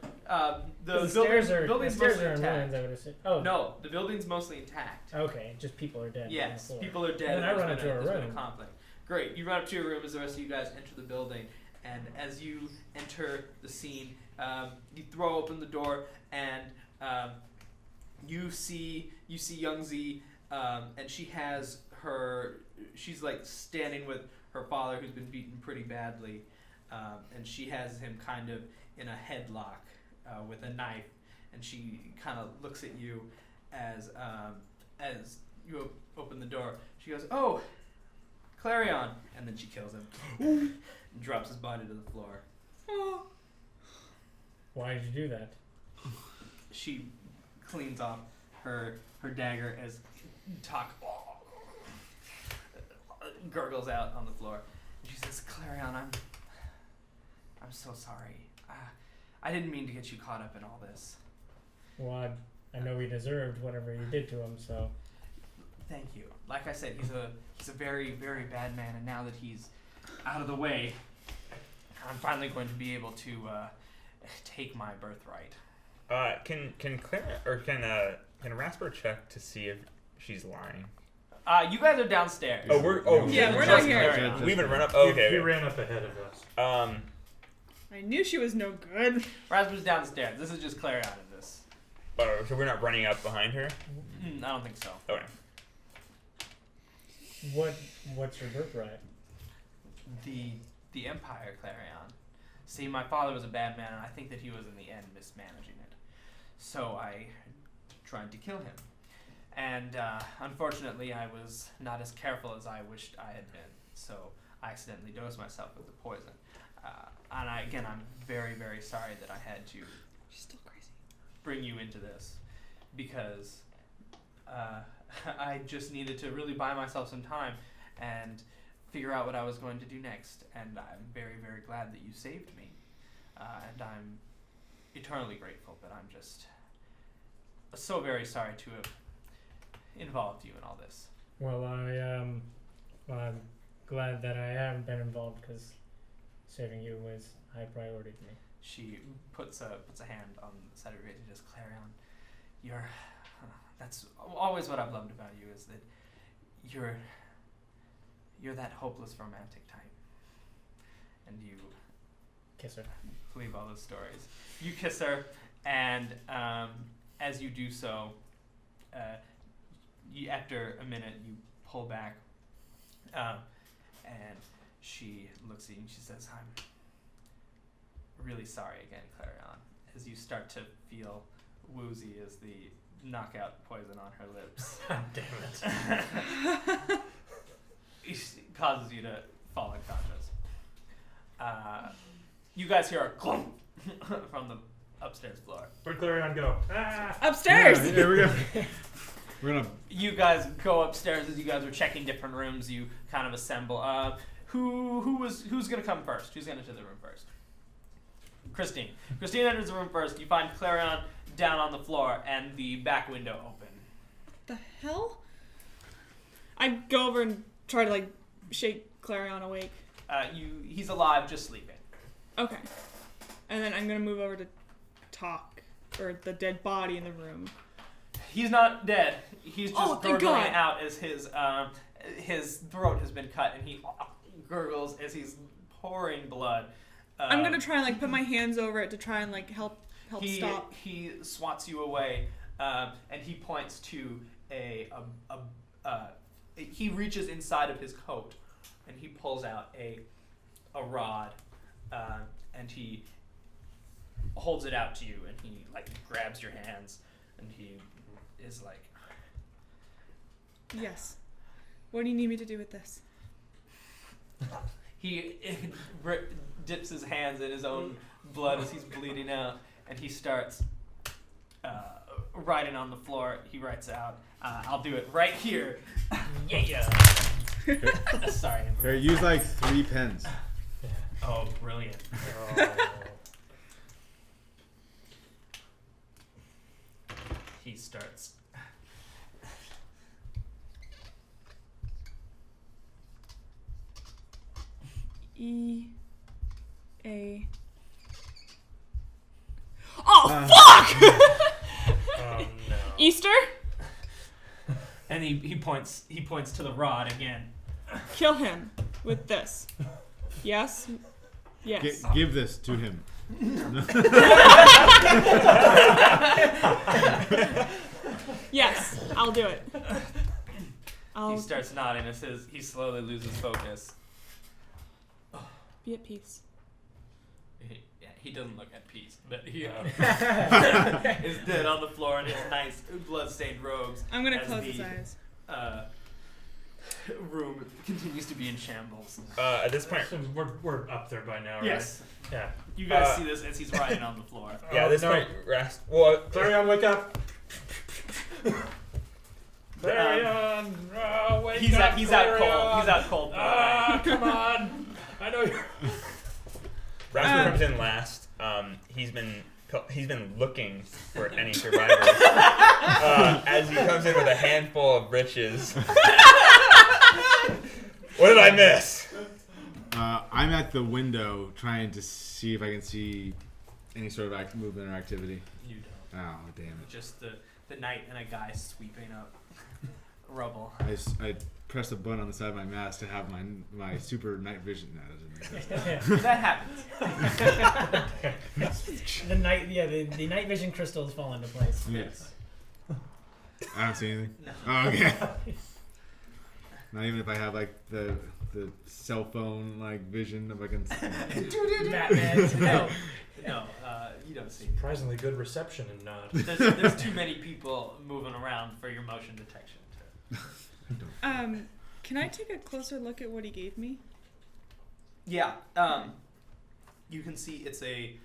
the stairs are building's stairs mostly are in intact. ruins, I would assume. Oh No, the building's mostly intact. Okay, just people are dead. on the Yes, floor. people are dead. And then I There's run been into a there's been room. conflict. Great. You run up to your room as the rest of you guys enter the building, and as you enter the scene, you throw open the door, and you see young Z, and she has she's like standing with her father who's been beaten pretty badly, and she has him kind of in a headlock with a knife, and she kind of looks at you as you open the door. She goes, "Oh, Clarion," and then she kills him and drops his body to the floor. Why did you do that? She cleans off her dagger as talk gurgles out on the floor. And she says, "Clarion, I'm so sorry. I didn't mean to get you caught up in all this." Well, I know he deserved whatever you did to him, so. Thank you. Like I said, he's a very, very bad man, and now that he's out of the way, I'm finally going to be able to take my birthright. Can Claire or can Rasper check to see if she's lying? You guys are downstairs. We're Yeah, we're just not here. Clarion. We even run up. Oh, okay. He ran up ahead of us. I knew she was no good. Rasper's downstairs. This is just Clarion in this. So we're not running up behind her. I don't think so. Okay. What's your birthright? The Empire, Clarion. See, my father was a bad man, and I think that he was in the end mismanaging it. So I tried to kill him. And unfortunately, I was not as careful as I wished I had been. So I accidentally dosed myself with the poison. And I'm very, very sorry that I had to She's still crazy. bring you into this. Because I just needed to really buy myself some time and figure out what I was going to do next. And I'm very, very glad that you saved me. And I'm eternally grateful, but I'm just so very sorry to have involved you in all this. Well, I'm glad that I haven't been involved because saving you was high priority to me. She puts a hand on the side of her face and just, "Clarion, that's always what I've loved about you, is that you're that hopeless romantic type." And you Kiss her. believe all those stories. You kiss her, and as you do so, after a minute, you pull back, and she looks at you and she says, "I'm really sorry again, Clarion," as you start to feel woozy as the knockout poison on her lips Damn it. it causes you to fall unconscious. You guys hear a clunk from the upstairs floor. Where'd Clarion go? Ah! Upstairs! Yeah, here we go. We're gonna. You guys go upstairs. As you guys are checking different rooms, you kind of assemble. Who's gonna come first? Who's gonna enter the room first? Christine. Christine enters the room first. You find Clarion down on the floor and the back window open. The hell? I go over and try to like shake Clarion awake. He's alive, just sleeping. Okay. And then I'm gonna move over to talk, or the dead body in the room. He's not dead. He's just Oh, thank gurgling God. out as his throat has been cut, and he gurgles as he's pouring blood. I'm gonna try and like put my hands over it to try and like help stop. He swats you away, and he points to he reaches inside of his coat, and he pulls out a rod, and he holds it out to you, and he like grabs your hands, and he is like, Yes. What do you need me to do with this? he dips his hands in his own blood as he's bleeding out, and he starts writing on the floor. He writes out, "I'll do it right here." Yeah. Sorry. Here, use like 3 pens. Oh, brilliant. He starts. E-A... Oh, fuck! Oh no. Easter? And he points to the rod again. Kill him with this. Yes? Yes. Give this to him. Yes, I'll do it. He starts nodding as he slowly loses focus. Be at peace. He doesn't look at peace, but he is dead on the floor in his nice blood-stained robes. I'm gonna as close the, his eyes. Room continues to be in shambles. At this point, So we're up there by now, right? Yes. Yeah. You guys see this as he's riding on the floor. yeah, at this no. point, Well, Clarion, wake up! Clarion, wake He's up! out. He's out Clarion! cold. He's out cold. Come on! I know you're. Rasper comes in last. He's been looking for any survivors. As he comes in with a handful of riches. What did I miss? I'm at the window trying to see if I can see any sort of movement or activity. You don't. Oh, damn it. Just the night and a guy sweeping up rubble. I pressed a button on the side of my mask to have my super night vision. No, that doesn't make sense. That happens. The night vision crystals fall into place. Yes. I don't see anything. No. Oh, okay. Not even if I have like the cell phone like vision if I can. Batman. No, you don't see. Surprisingly good reception in Nod. There's too many people moving around for your motion detection. Can I take a closer look at what he gave me? Yeah. You can see it's a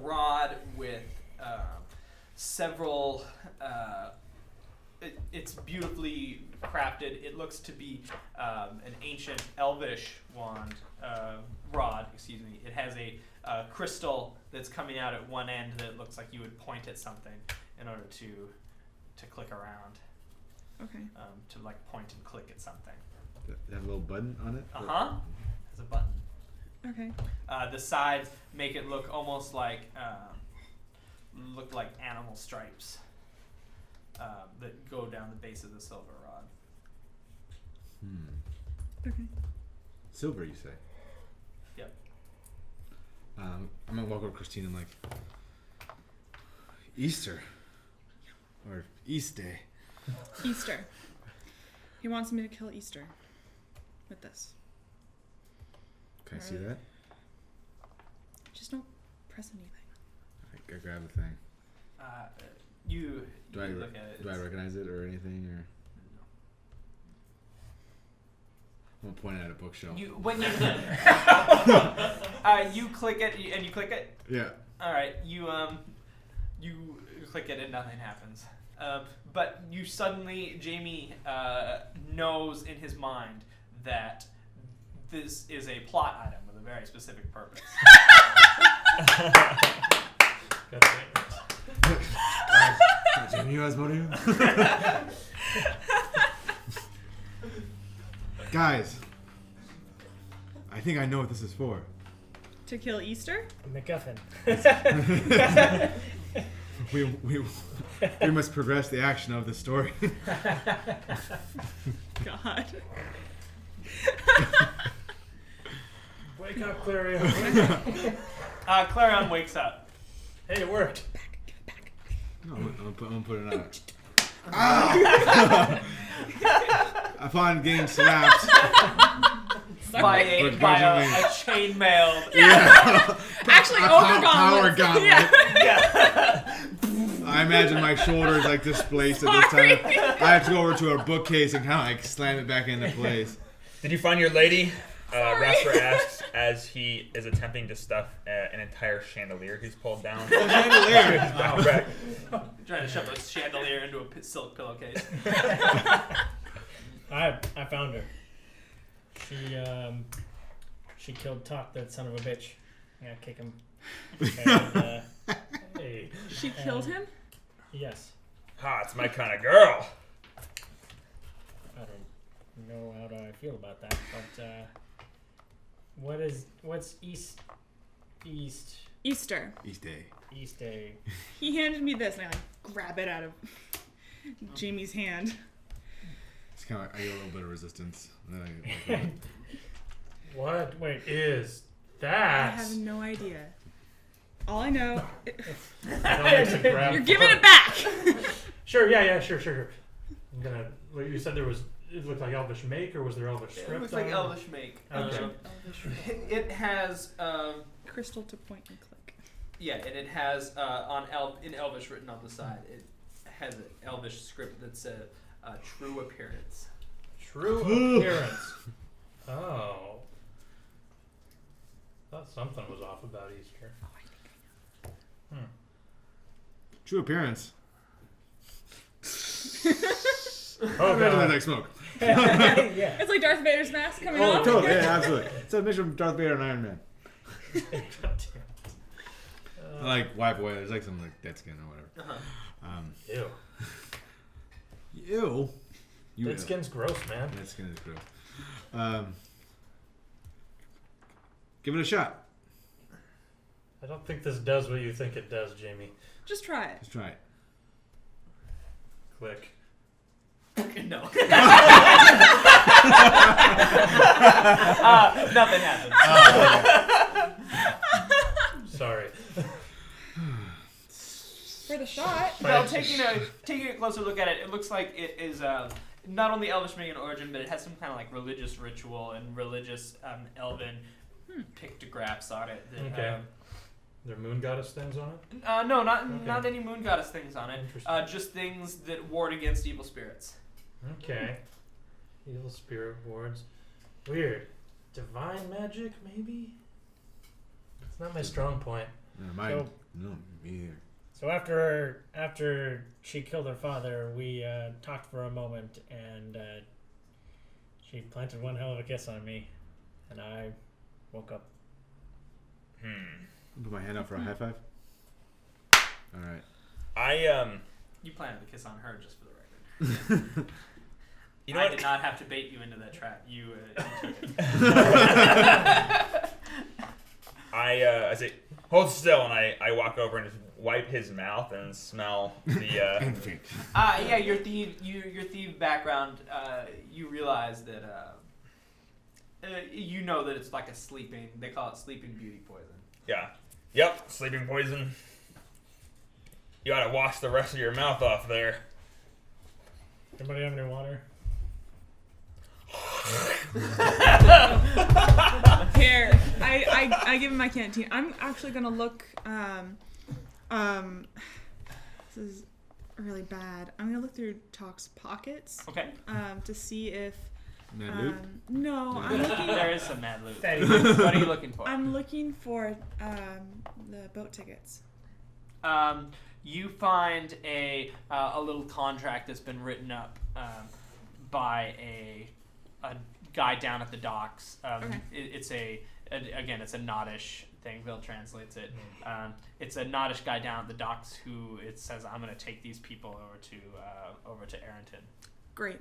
rod with several. It's beautifully crafted. It looks to be an ancient elvish rod. Excuse me. It has a crystal that's coming out at one end that looks like you would point at something in order to click around. Okay. To like point and click at something. Does it have a little button on it? Has a button. Okay. The sides make it look almost like animal stripes that go down the base of the silver rod. Okay. Silver, you say? Yep. I'm gonna walk over to Christine and like Easter or East Day. Easter. He wants me to kill Easter with this. Can I see that? Just don't press anything. I grab the thing. You Do I look at it. do I recognize it or anything or? I'm gonna point it at a bookshelf. When you click it and you click it. Yeah. All right. You click it and nothing happens. But you suddenly, Jamie knows in his mind that this is a plot item with a very specific purpose. Jamie, you guys motive? Guys, I think I know what this is for. To kill Easter? MacGuffin. We must progress the action of the story. God. Wake up, Clarion. Clarion wakes up. Hey, it worked. No, I'm gonna put it on. Ah! Upon getting slapped by a chainmail. Yeah. Actually, Power over gauntlet. Yeah. I imagine my shoulders like displaced at this Sorry. time. I have to go over to a bookcase and kind of like slam it back into place. Did you find your lady? Rasper asks as he is attempting to stuff an entire chandelier he's pulled down. Chandelier. Trying to shove a chandelier into a silk pillowcase. I found her. She killed Talk, that son of a bitch. I gotta kick him. And, Hey. She killed him? yes. Ha, it's my kind of girl. I don't know how I feel about that, but What's East? Easter. East Day. He handed me this, and I like grab it out of Jamie's hand. It's kind of like I get a little bit of resistance. What? Wait, is I that? have no idea. All I know, You're giving it back. Sure. Yeah. Sure. I'm gonna. What you said there was. It looked like Elvish make, or was there Elvish script? It looks on like it? Elvish make. Okay. It has Crystal to point and click. yeah, and it has in Elvish written on the side. It has an Elvish script that says true appearance. True appearance. Oh. Thought something was off about Easter. True appearance. Oh god. Like smoke. Yeah. It's like Darth Vader's mask coming Oh, off. totally. Yeah, absolutely. It's a mixture of Darth Vader and Iron Man. God damn it. Like wipe away. There's like some like dead skin or whatever. Ew. Ew. You Dead skin's gross, man. Dead skin is gross. Give it a shot. I don't think this does what you think it does, Jamie. Just try it. Let's try it. Click. No. Nothing happened. Sorry. For the shot. Well, taking a closer look at it, it looks like it is not only Elvish make an origin, but it has some kind of like religious ritual and religious elven pictographs on it. That, Okay. There moon goddess things on it? No, not Okay. not any moon goddess things on it. Interesting. Just things that ward against evil spirits. Okay. Evil spirit wards. Weird. Divine magic, maybe? It's not my strong point. No, mine. So- No, me either. So after she killed her father, we talked for a moment, and she planted one hell of a kiss on me, and I woke up. Put my hand out for a high five. All right. You planted the kiss on her, just for the record. You know I what? did not have to bait you into that trap. You took it. I say, hold still, and I walk over and just wipe his mouth and smell the. Yeah, your thief background. You realize that you know that it's like a sleeping. They call it sleeping beauty poison. Yeah. Yep. Sleeping poison. You gotta wash the rest of your mouth off there. Anybody have any water? Here, I give him my canteen. I'm actually gonna look. This is really bad. I'm gonna look through Talk's pockets. Okay. To see if. Mad loot? No, I'm looking. There is some mad loot. Fatty. What are you looking for? I'm looking for the boat tickets. You find a little contract that's been written up by a guy down at the docks. Okay. It's a Nottish thing. Bill translates it. It's a Nottish guy down at the docks who it says, "I'm going to take these people over to Arrington." Great.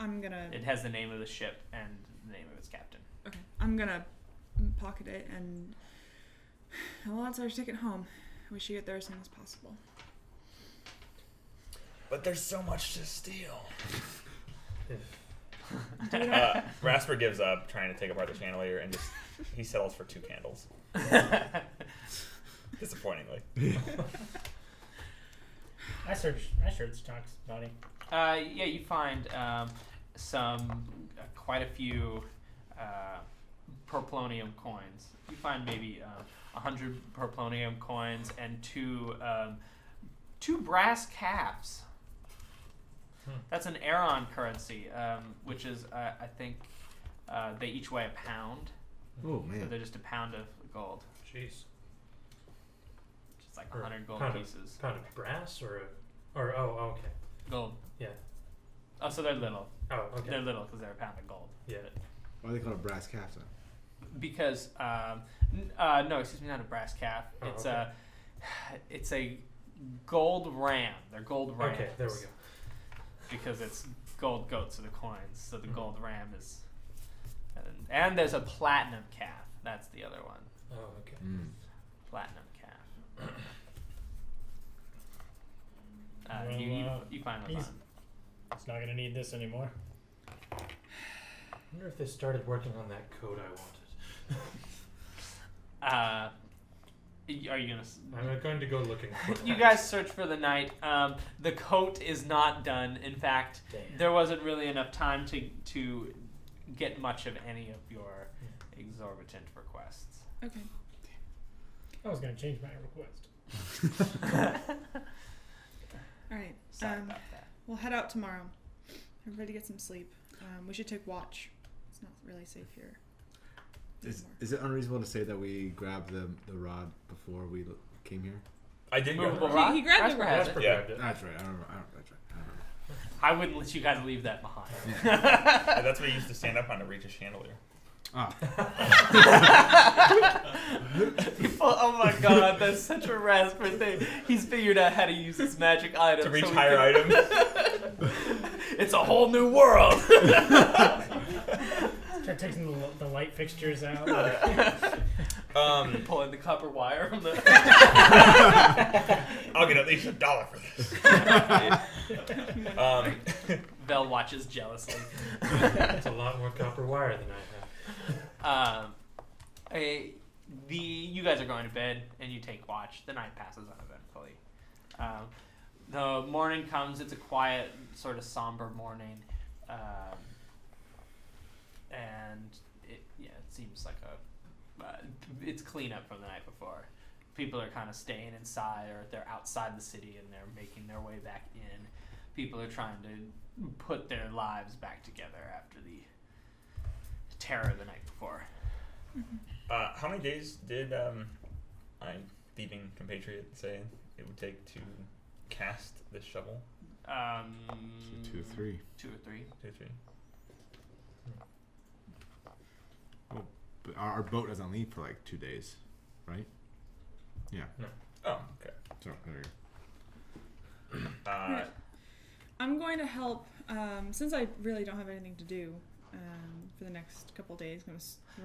I'm gonna. It has the name of the ship and the name of its captain. Okay. I'm gonna pocket it and. Well, that's our ticket home. We should get there as soon as possible. But there's so much to steal. Dude, Rasper gives up trying to take apart the chandelier and just he settles for 2 candles. Disappointingly. I searched Talk's body. Yeah, you find quite a few Perplonium coins. You find maybe 100 Perplonium coins and two brass calves. That's an Aeron currency, which is I think they each weigh a pound. Oh So man. they're just a pound of gold. Jeez. Just like Or 100 gold pound pieces. Pound of brass or okay. Gold. Yeah. Oh, so they're little. Oh, okay. They're little because they're a pound of gold. Yeah. Why are they called a brass calf then? Because no, excuse me, not a brass calf. Oh, It's okay. it's a gold ram. They're gold rams. Okay, there we go. Because it's gold goats are the coins, so the gold ram is. And there's a platinum calf. That's the other one. Oh, okay. Platinum calf. Well, you find those he's- on. It's not gonna need this anymore. I wonder if they started working on that code I wanted. Are you gonna? I'm going to go looking for You guys search for the knight. The coat is not done. In fact, there wasn't really enough time to get much of any of your exorbitant requests. Okay. I was gonna change my request. All right. Sorry about that. We'll head out tomorrow. Everybody get some sleep. We should take watch. It's not really safe here. Is it unreasonable to say that we grabbed the rod before we came here? I did go. Movable He- rock? he grabbed the Rasper rock. has Rasper it. Yeah. grabbed it. That's right. I remember. That's right. I remember. I wouldn't let you guys leave that behind. Yeah, that's what I used to stand up on to reach a chandelier. Ah, Oh my god, that's such a Rasper thing. He's figured out how to use his magic item To reach so he higher can- items. It's a whole new world. Start taking the light fixtures out. Pulling the copper wire from the. I'll get at least $1 for this. Vel watches jealously. That's a lot more copper wire than I have. You guys are going to bed and you take watch. The night passes uneventfully. The morning comes. It's a quiet, sort of somber morning, and it seems like it's cleanup from the night before. People are kind of staying inside, or they're outside the city and they're making their way back in. People are trying to put their lives back together after the terror the night before. How many days did my thieving compatriot say it would take to cast this shovel? 2 or 3. 2 or 3. 2 or 3. Oh, but our boat doesn't leave for like 2 days, right? Yeah. Oh, okay. So there you Uh, I'm going to help, since I really don't have anything to do for the next couple of days. I'm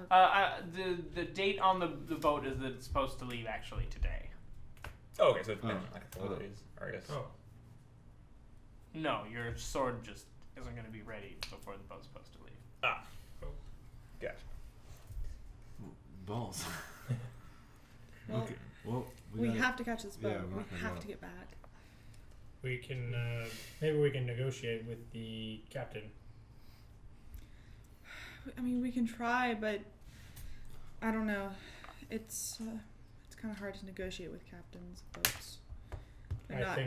going to work. The date on the boat is that it's supposed to leave actually today. oh, okay, so it's been Oh. like a couple of days, or I guess. Oh, No, your sword just isn't going to be ready before the boat's supposed to leave. Gotcha. go. Balls. Well, Okay. Well, we gotta- have to catch this boat. yeah, we're we not gonna have go. to get back. We can maybe we can negotiate with the captain. I mean, we can try, but I don't know. It's kind of hard to negotiate with captains of boats. They're not-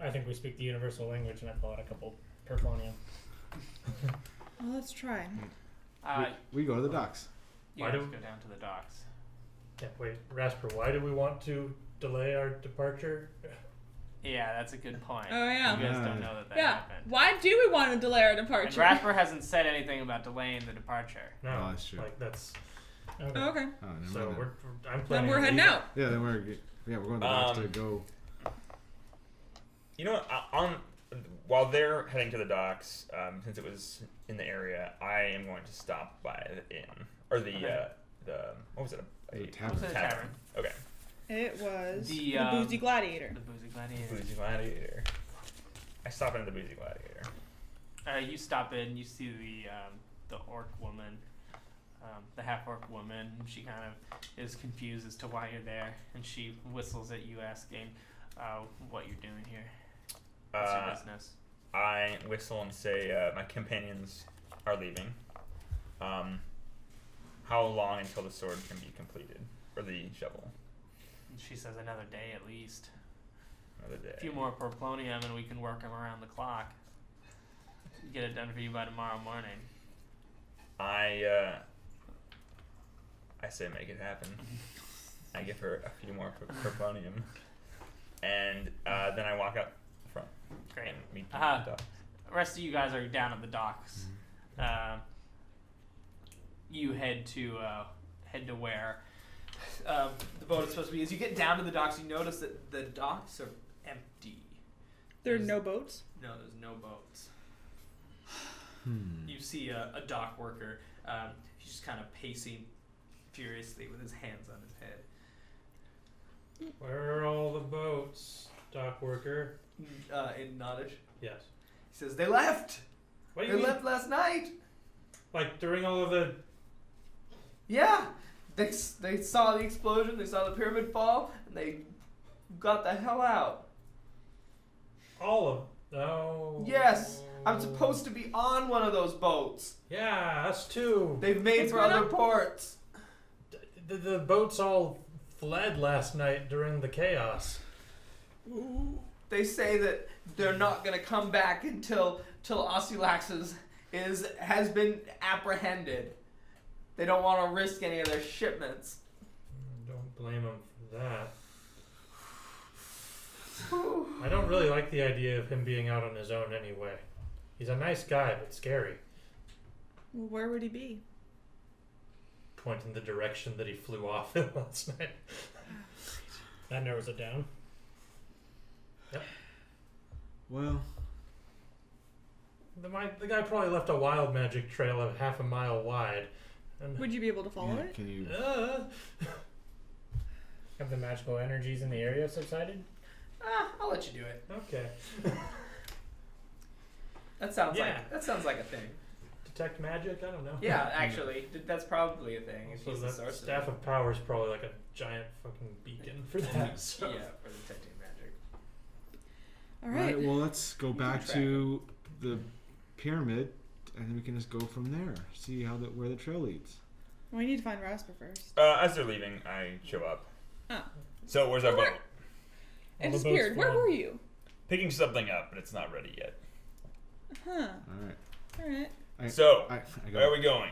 I think we speak the universal language, and I pull out a couple perplonium. Well, let's try. We go to the docks. You Why guys do- go down to the docks. yeah. Wait, Rasper, why do we want to delay our departure? Yeah, that's a good point. Oh, yeah. You guys don't know that Yeah. happened. Why do we want to delay our And departure? Rasper hasn't said anything about delaying the departure. No, Oh, that's true. Like that's Okay. Oh, okay. Oh, never so mind I'm Then planning. we're to heading leave out. then. Yeah, then we're going to the docks to go. You know what? While they're heading to the docks, since it was in the area, I am going to stop by the inn or the what was it? The What's tavern. the tavern? Okay. It was The, the Boozy Gladiator. The Boozy Gladiator. Boozy Gladiator. I stop into the Boozy Gladiator. You stop in, you see the orc woman, the half-orc woman. She kind of is confused as to why you're there, and she whistles at you asking what you're doing here. What's your business? I whistle and say my companions are leaving. How long until the sword can be completed? Or the shovel? She says another day at least. Another day. A few more perplonium and we can work them around the clock. Get it done for you by tomorrow morning. I say make it happen. I give her a few more perplonium. And then I walk up front. Great. And meet the Uh-huh. dogs. The rest of you guys are down at the docks. You head to where the boat is supposed to be. As you get down to the docks, you notice that the docks are empty. There are no boats. No, there's no boats. You see a dock worker. He's just kind of pacing furiously with his hands on his head. Where are all the boats, dock worker? In Nodish. Yes. He says, they left! What do They you mean? left last night! Like during all of the... Yeah! They saw the explosion, they saw the pyramid fall, and they got the hell out. All of... Oh. Yes! I'm supposed to be on one of those boats. Yeah, us too. They've made What's for going other on? ports. The boats all fled last night during the chaos. They say that they're not going to come back until Osulax has been apprehended. They don't want to risk any of their shipments. Don't blame him for that. I don't really like the idea of him being out on his own anyway. He's a nice guy, but scary. Well, where would he be? Point in the direction that he flew off in last night. That narrows it down. Well, The guy probably left a wild magic trail of half a mile wide. And Would you be able to follow yeah, it? can you? Have the magical energies in the area subsided? I'll let you do it. okay. That sounds Yeah. like a thing. Detect magic? I don't know. Yeah, actually, that's probably a thing. If So he's a that sorcerer. staff of power is probably like a giant fucking beacon for that. So. Yeah, for detecting magic. All right. Well, let's go back track to the pyramid, and then we can just go from there. See where the trail leads. We need to find Rasper first. As they're leaving, I show up. Oh. So where's our Where- boat? I All the disappeared. boats Where fled. were you? Picking something up, but it's not ready yet. Huh. All right. All right. So, I where are go. we going?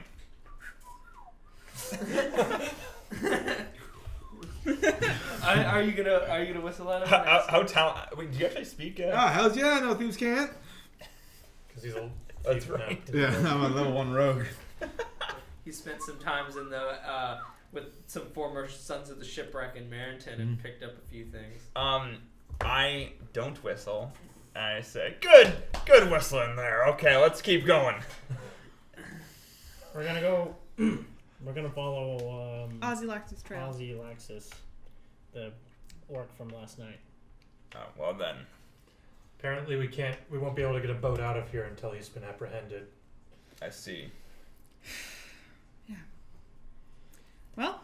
Are you gonna whistle at him? How talent? Wait, do you actually speak? Ah, hells yeah! No thieves can't. Because he's a That's thief now. right. Yeah, I'm a level 1 rogue. He spent some times in the with some former sons of the shipwreck in Marinton and picked up a few things. I don't whistle. I say, good whistling there. Okay, let's keep going. We're gonna go. We're gonna follow Osulax's trail. Ozzy Laxus, the orc from last night. Oh, well then. Apparently we won't be able to get a boat out of here until he's been apprehended. I see. Well,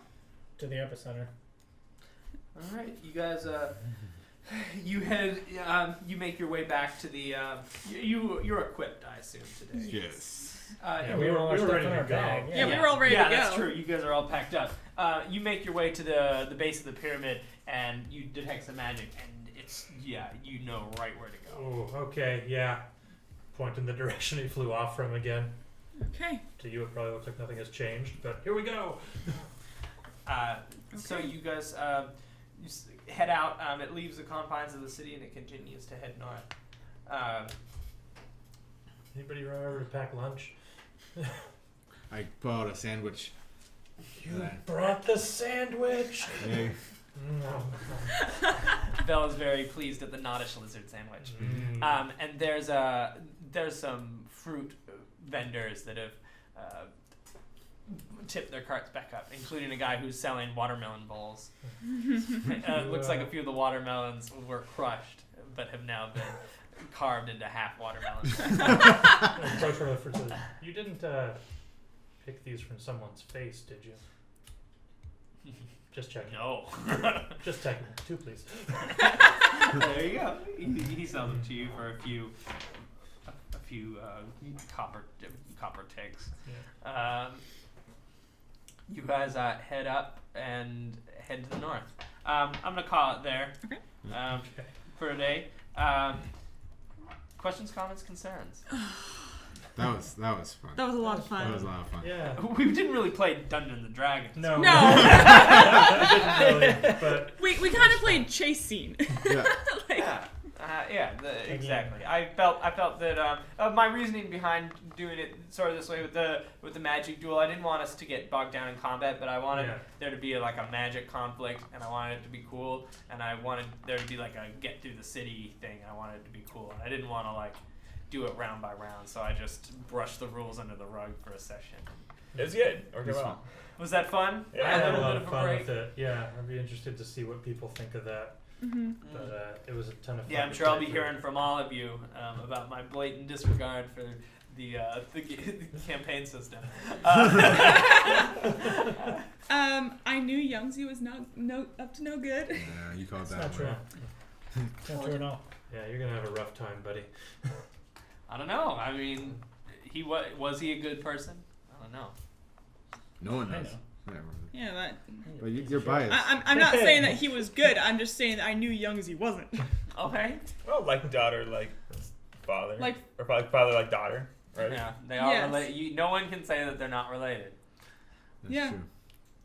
To the epicenter. All right, you guys. You head. You make your way back to the. You're equipped, I assume, today. Yes. Yeah, we were all we were stuff ready in to our go. bag. yeah, we were all ready to go. that's true. You guys are all packed up. You make your way to the base of the pyramid, and you detect some magic, and it's you know right where to go. Oh, okay, yeah. Point in the direction he flew off from again. Okay. To you, it probably looks like nothing has changed, but here we go. So Okay. you guys head out. It leaves the confines of the city, and it continues to head north. Anybody remember to pack lunch? I pull out a sandwich. You brought the sandwich. Hey. No. Vel is very pleased at the Nodish lizard sandwich. And there's some fruit vendors that have tipped their carts back up, including a guy who's selling watermelon bowls. It looks like a few of the watermelons were crushed, but have now been carved into half watermelons. Approach from the fruit says, you didn't pick these from someone's face, did you? Just checking. No. Just checking. 2, please. There you go. He sells them to you for a few copper ticks. Yeah. You guys head up and head to the north. I'm gonna call it there. Okay. Okay. For today. Questions, comments, concerns. That was fun. That was a lot of That fun. was a lot of fun. Yeah. We didn't really play Dungeons and Dragons. No. No. I didn't really, but we kind of played chase scene. Yeah. Exactly. I felt that my reasoning behind doing it sort of this way with the magic duel. I didn't want us to get bogged down in combat, but I wanted there to be like a magic conflict, and I wanted it to be cool, and I wanted there to be like a get through the city thing. And I wanted it to be cool, and I didn't want to like do it round by round, so I just brushed the rules under the rug for a session. It was good. Worked It's well. Was that fun? Yeah, I A had a little lot bit of of a fun break. with it. Yeah, I'd be interested to see what people think of that. But it was a ton of fun. Yeah, I'm to sure I'll play be through. hearing from all of you about my blatant disregard for the campaign system. I knew Youngzy was up to no good. Yeah, you called That's that not one. true. It's not true at all. Yeah, you're gonna have a rough time, buddy. I don't know. I mean, was he a good person? I don't know. No one I knows. know. Yeah, Yeah, but you're biased. I'm not saying that he was good. I'm just saying that I knew Youngzy wasn't. Okay. Well, like daughter, like father. Like- or father, like daughter. Right? Yeah, they are Yes. related. No one can say that they're not related. That's Yeah. true.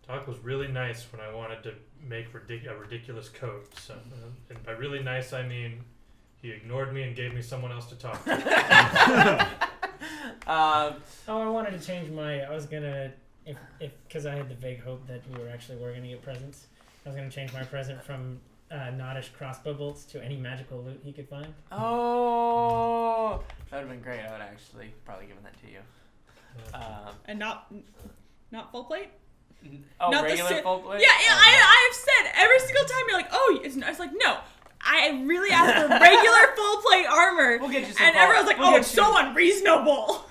Talk was really nice when I wanted to make a ridiculous coat. So, and by really nice, I mean he ignored me and gave me someone else to talk to. Um, Oh, I wanted to change my. I was gonna, if because I had the vague hope that we were gonna get presents. I was gonna change my present from Noddish crossbow bolts to any magical loot he could find. oh, that would have been great. I would actually probably given that to you. And not full plate? Oh, Not the regular si- full plate? Yeah, Oh, I have said every single time you're like, oh, it's like, no. I really asked for regular full plate armor. We'll get you some And full- everyone's like, we'll oh, get it's you- so unreasonable.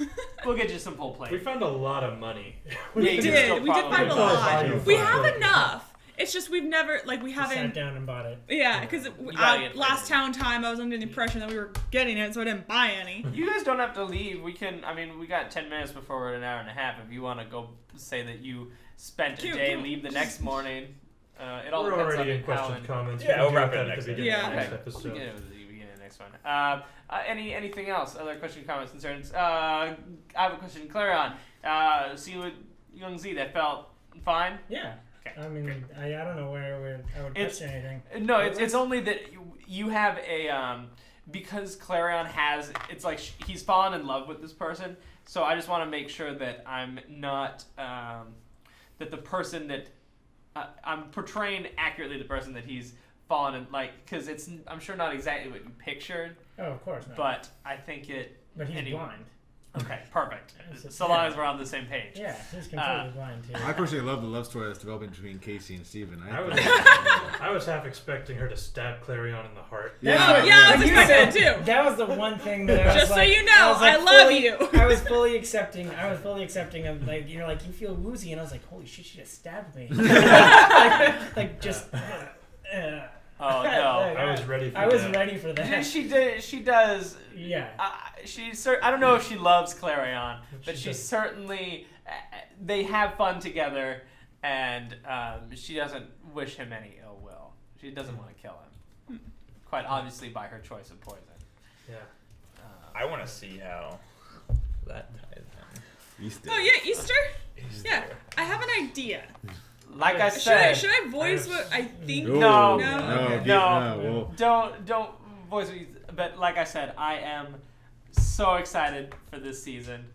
We'll get you some full We plate. found a lot of money. Yeah, We you did. still We did probably find a probably lot. buy you We full have plate. enough. It's just we've never, like, we Just sat haven't. down and bought it. Yeah, because gotta get last fitted. town time I was under the impression that we were getting it, so I didn't buy any. You guys don't have to leave. We can. I mean, we got 10 minutes before we're at an hour and a half. If you want to go say that you spent a Cute. day, leave the next morning. It all We're depends already on in how question and- comments. Yeah, We we'll can wrap do it that at next the time. beginning Yeah. of the next Okay. episode. Begin with the next one. Anything else? Other question, comments, concerns? I have a question, Clarion. See you with Young Z. That felt fine. Yeah. Okay. I mean, I don't know where I would It's- question anything. No, it's only that you have a because Clarion has it's like he's fallen in love with this person. So I just want to make sure that I'm not that the person that I'm portraying accurately the person that he's fallen in because it's I'm sure not exactly what you pictured, Oh, of course not. but I think it. But he's anyway. blind. Okay, perfect. It's- So long as we're on the same page. Yeah, he's completely blind too. I personally love the love story that's developing between Casey and Steven. I was half expecting her to stab Clarion in the heart. Yeah, I was You expecting said- it too. That was the one thing that I was Just so like, you know, was like I love fully- you. I was fully accepting of like you're like you feel woozy and I was like holy shit she just stabbed me like just Oh no. I was ready for I was that. ready for Yeah, that. she does. Yeah. I don't know if she loves Clarion, but She she does. certainly they have fun together, and she doesn't wish him any ill will. She doesn't want to kill him, quite obviously by her choice of poison. Yeah. I want to see how that ties in. Easter. Oh, yeah, Easter? Yeah, I have an idea. Like I Should I, said, should I voice what I think? No. No. No. don't voice me. But like I said, I am so excited for this season.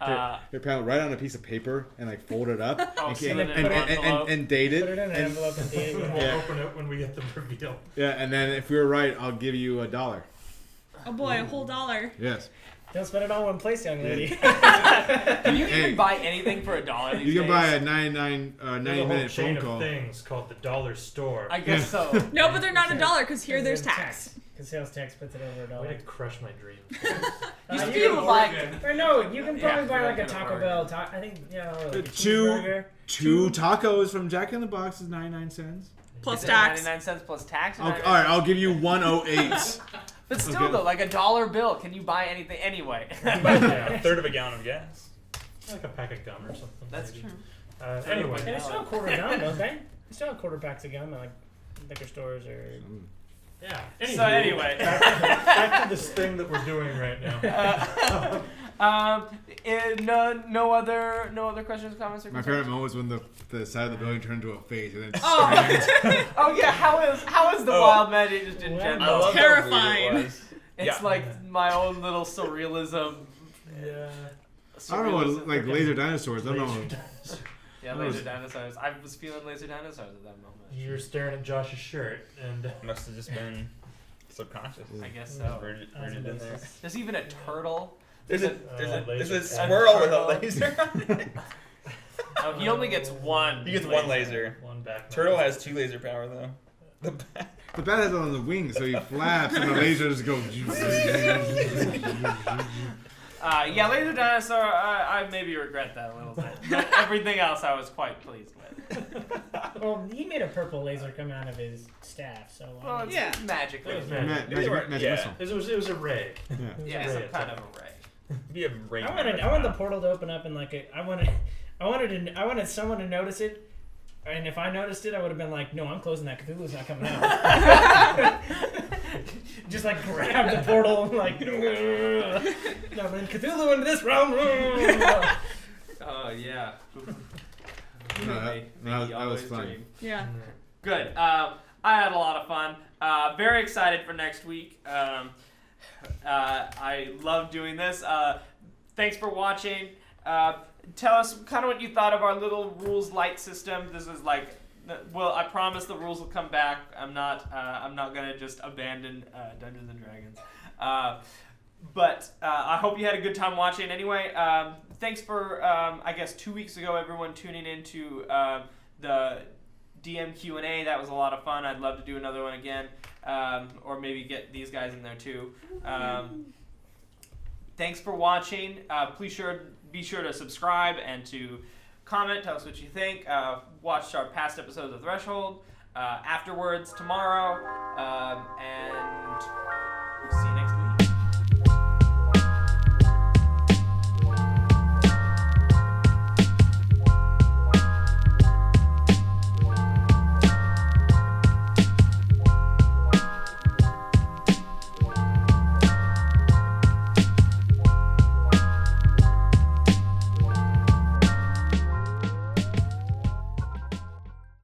Here, pal, write on a piece of paper and like fold it up Oh, and, seal it in an envelope. and date it. Put it in an and, envelope and date it. We'll Yeah. open it when we get the reveal. yeah, and then if we were right, I'll give you $1. Oh boy, a whole $1. Yes. Don't spend it all in one place, young lady. Can you Hey. even buy anything for $1 these You can days? buy a There's a 90-minute whole chain phone call. of things called the dollar store. I guess so. No, but they're not $1 because here there's tax. Because sales tax puts it over Way $1. to crush my dreams. You you feel can- like Or no, you can probably Yeah, buy like a good Taco word. Bell. I think or like a Two- cheeseburger. Two tacos from Jack in the Box is 99 cents. Plus is it tax. 99 cents plus tax. or Okay, 99 all right, cents? I'll give you 108. But still, Okay. though, like a $1 bill, can you buy anything anyway? Yeah. A third of a gallon of gas. Like a pack of gum or something. That's maybe. true. Anyway, And it's still a quarter gum, don't they? It's still a quarter packs of gum at like liquor stores or. yeah. So anyway. back to this thing that we're doing right now. No other questions, comments, or My concerns? favorite moment was when the side of the building turned into a face and then Oh. screamed. Oh yeah, how is the Oh. wild magic just in Well, general? I love Terrifying. how weird it was. It's Yeah. like my own little surrealism. Yeah. I don't know what, surrealism. like laser dinosaurs. I don't know. Yeah, that laser was- dinosaurs. I was feeling laser dinosaurs at that moment. You're staring at Josh's shirt, and Must have just been subconscious. I guess so. Rooted in there. There's even a turtle. There's a laser. squirrel with a laser on it. Oh, he only gets one. He gets one laser. One back. Turtle has 2 laser power though. The bat. The bat has it on the wings, so he flaps and the lasers go. Yeah, Laser Dinosaur, I maybe regret that a little bit. But everything else I was quite pleased with. Well, he made a purple laser come out of his staff, so Well, it's Yeah. magic It was laser. magic. Magic Yeah. missile. It was a ray. Yeah. Yeah, some kind of array. Be a ray. I want the portal to open up and like I wanted someone to notice it, and if I noticed it, I would have been like, no, I'm closing that. Cthulhu's not coming out. Just like grab the portal and like, no, then Cthulhu into this realm. Oh, yeah. No, that was fun. dream. Yeah. Good. I had a lot of fun. Very excited for next week. I love doing this. Thanks for watching. Tell us kind of what you thought of our little rules light system. This is like, well, I promise the rules will come back. I'm not gonna just abandon Dungeons and Dragons. But I hope you had a good time watching. Anyway, thanks for I guess 2 weeks ago everyone tuning into the DM Q&A. That was a lot of fun. I'd love to do another one again, or maybe get these guys in there too. Thanks for watching. Please be sure to subscribe and to comment. Tell us what you think. Watch our past episodes of Threshold afterwards tomorrow, and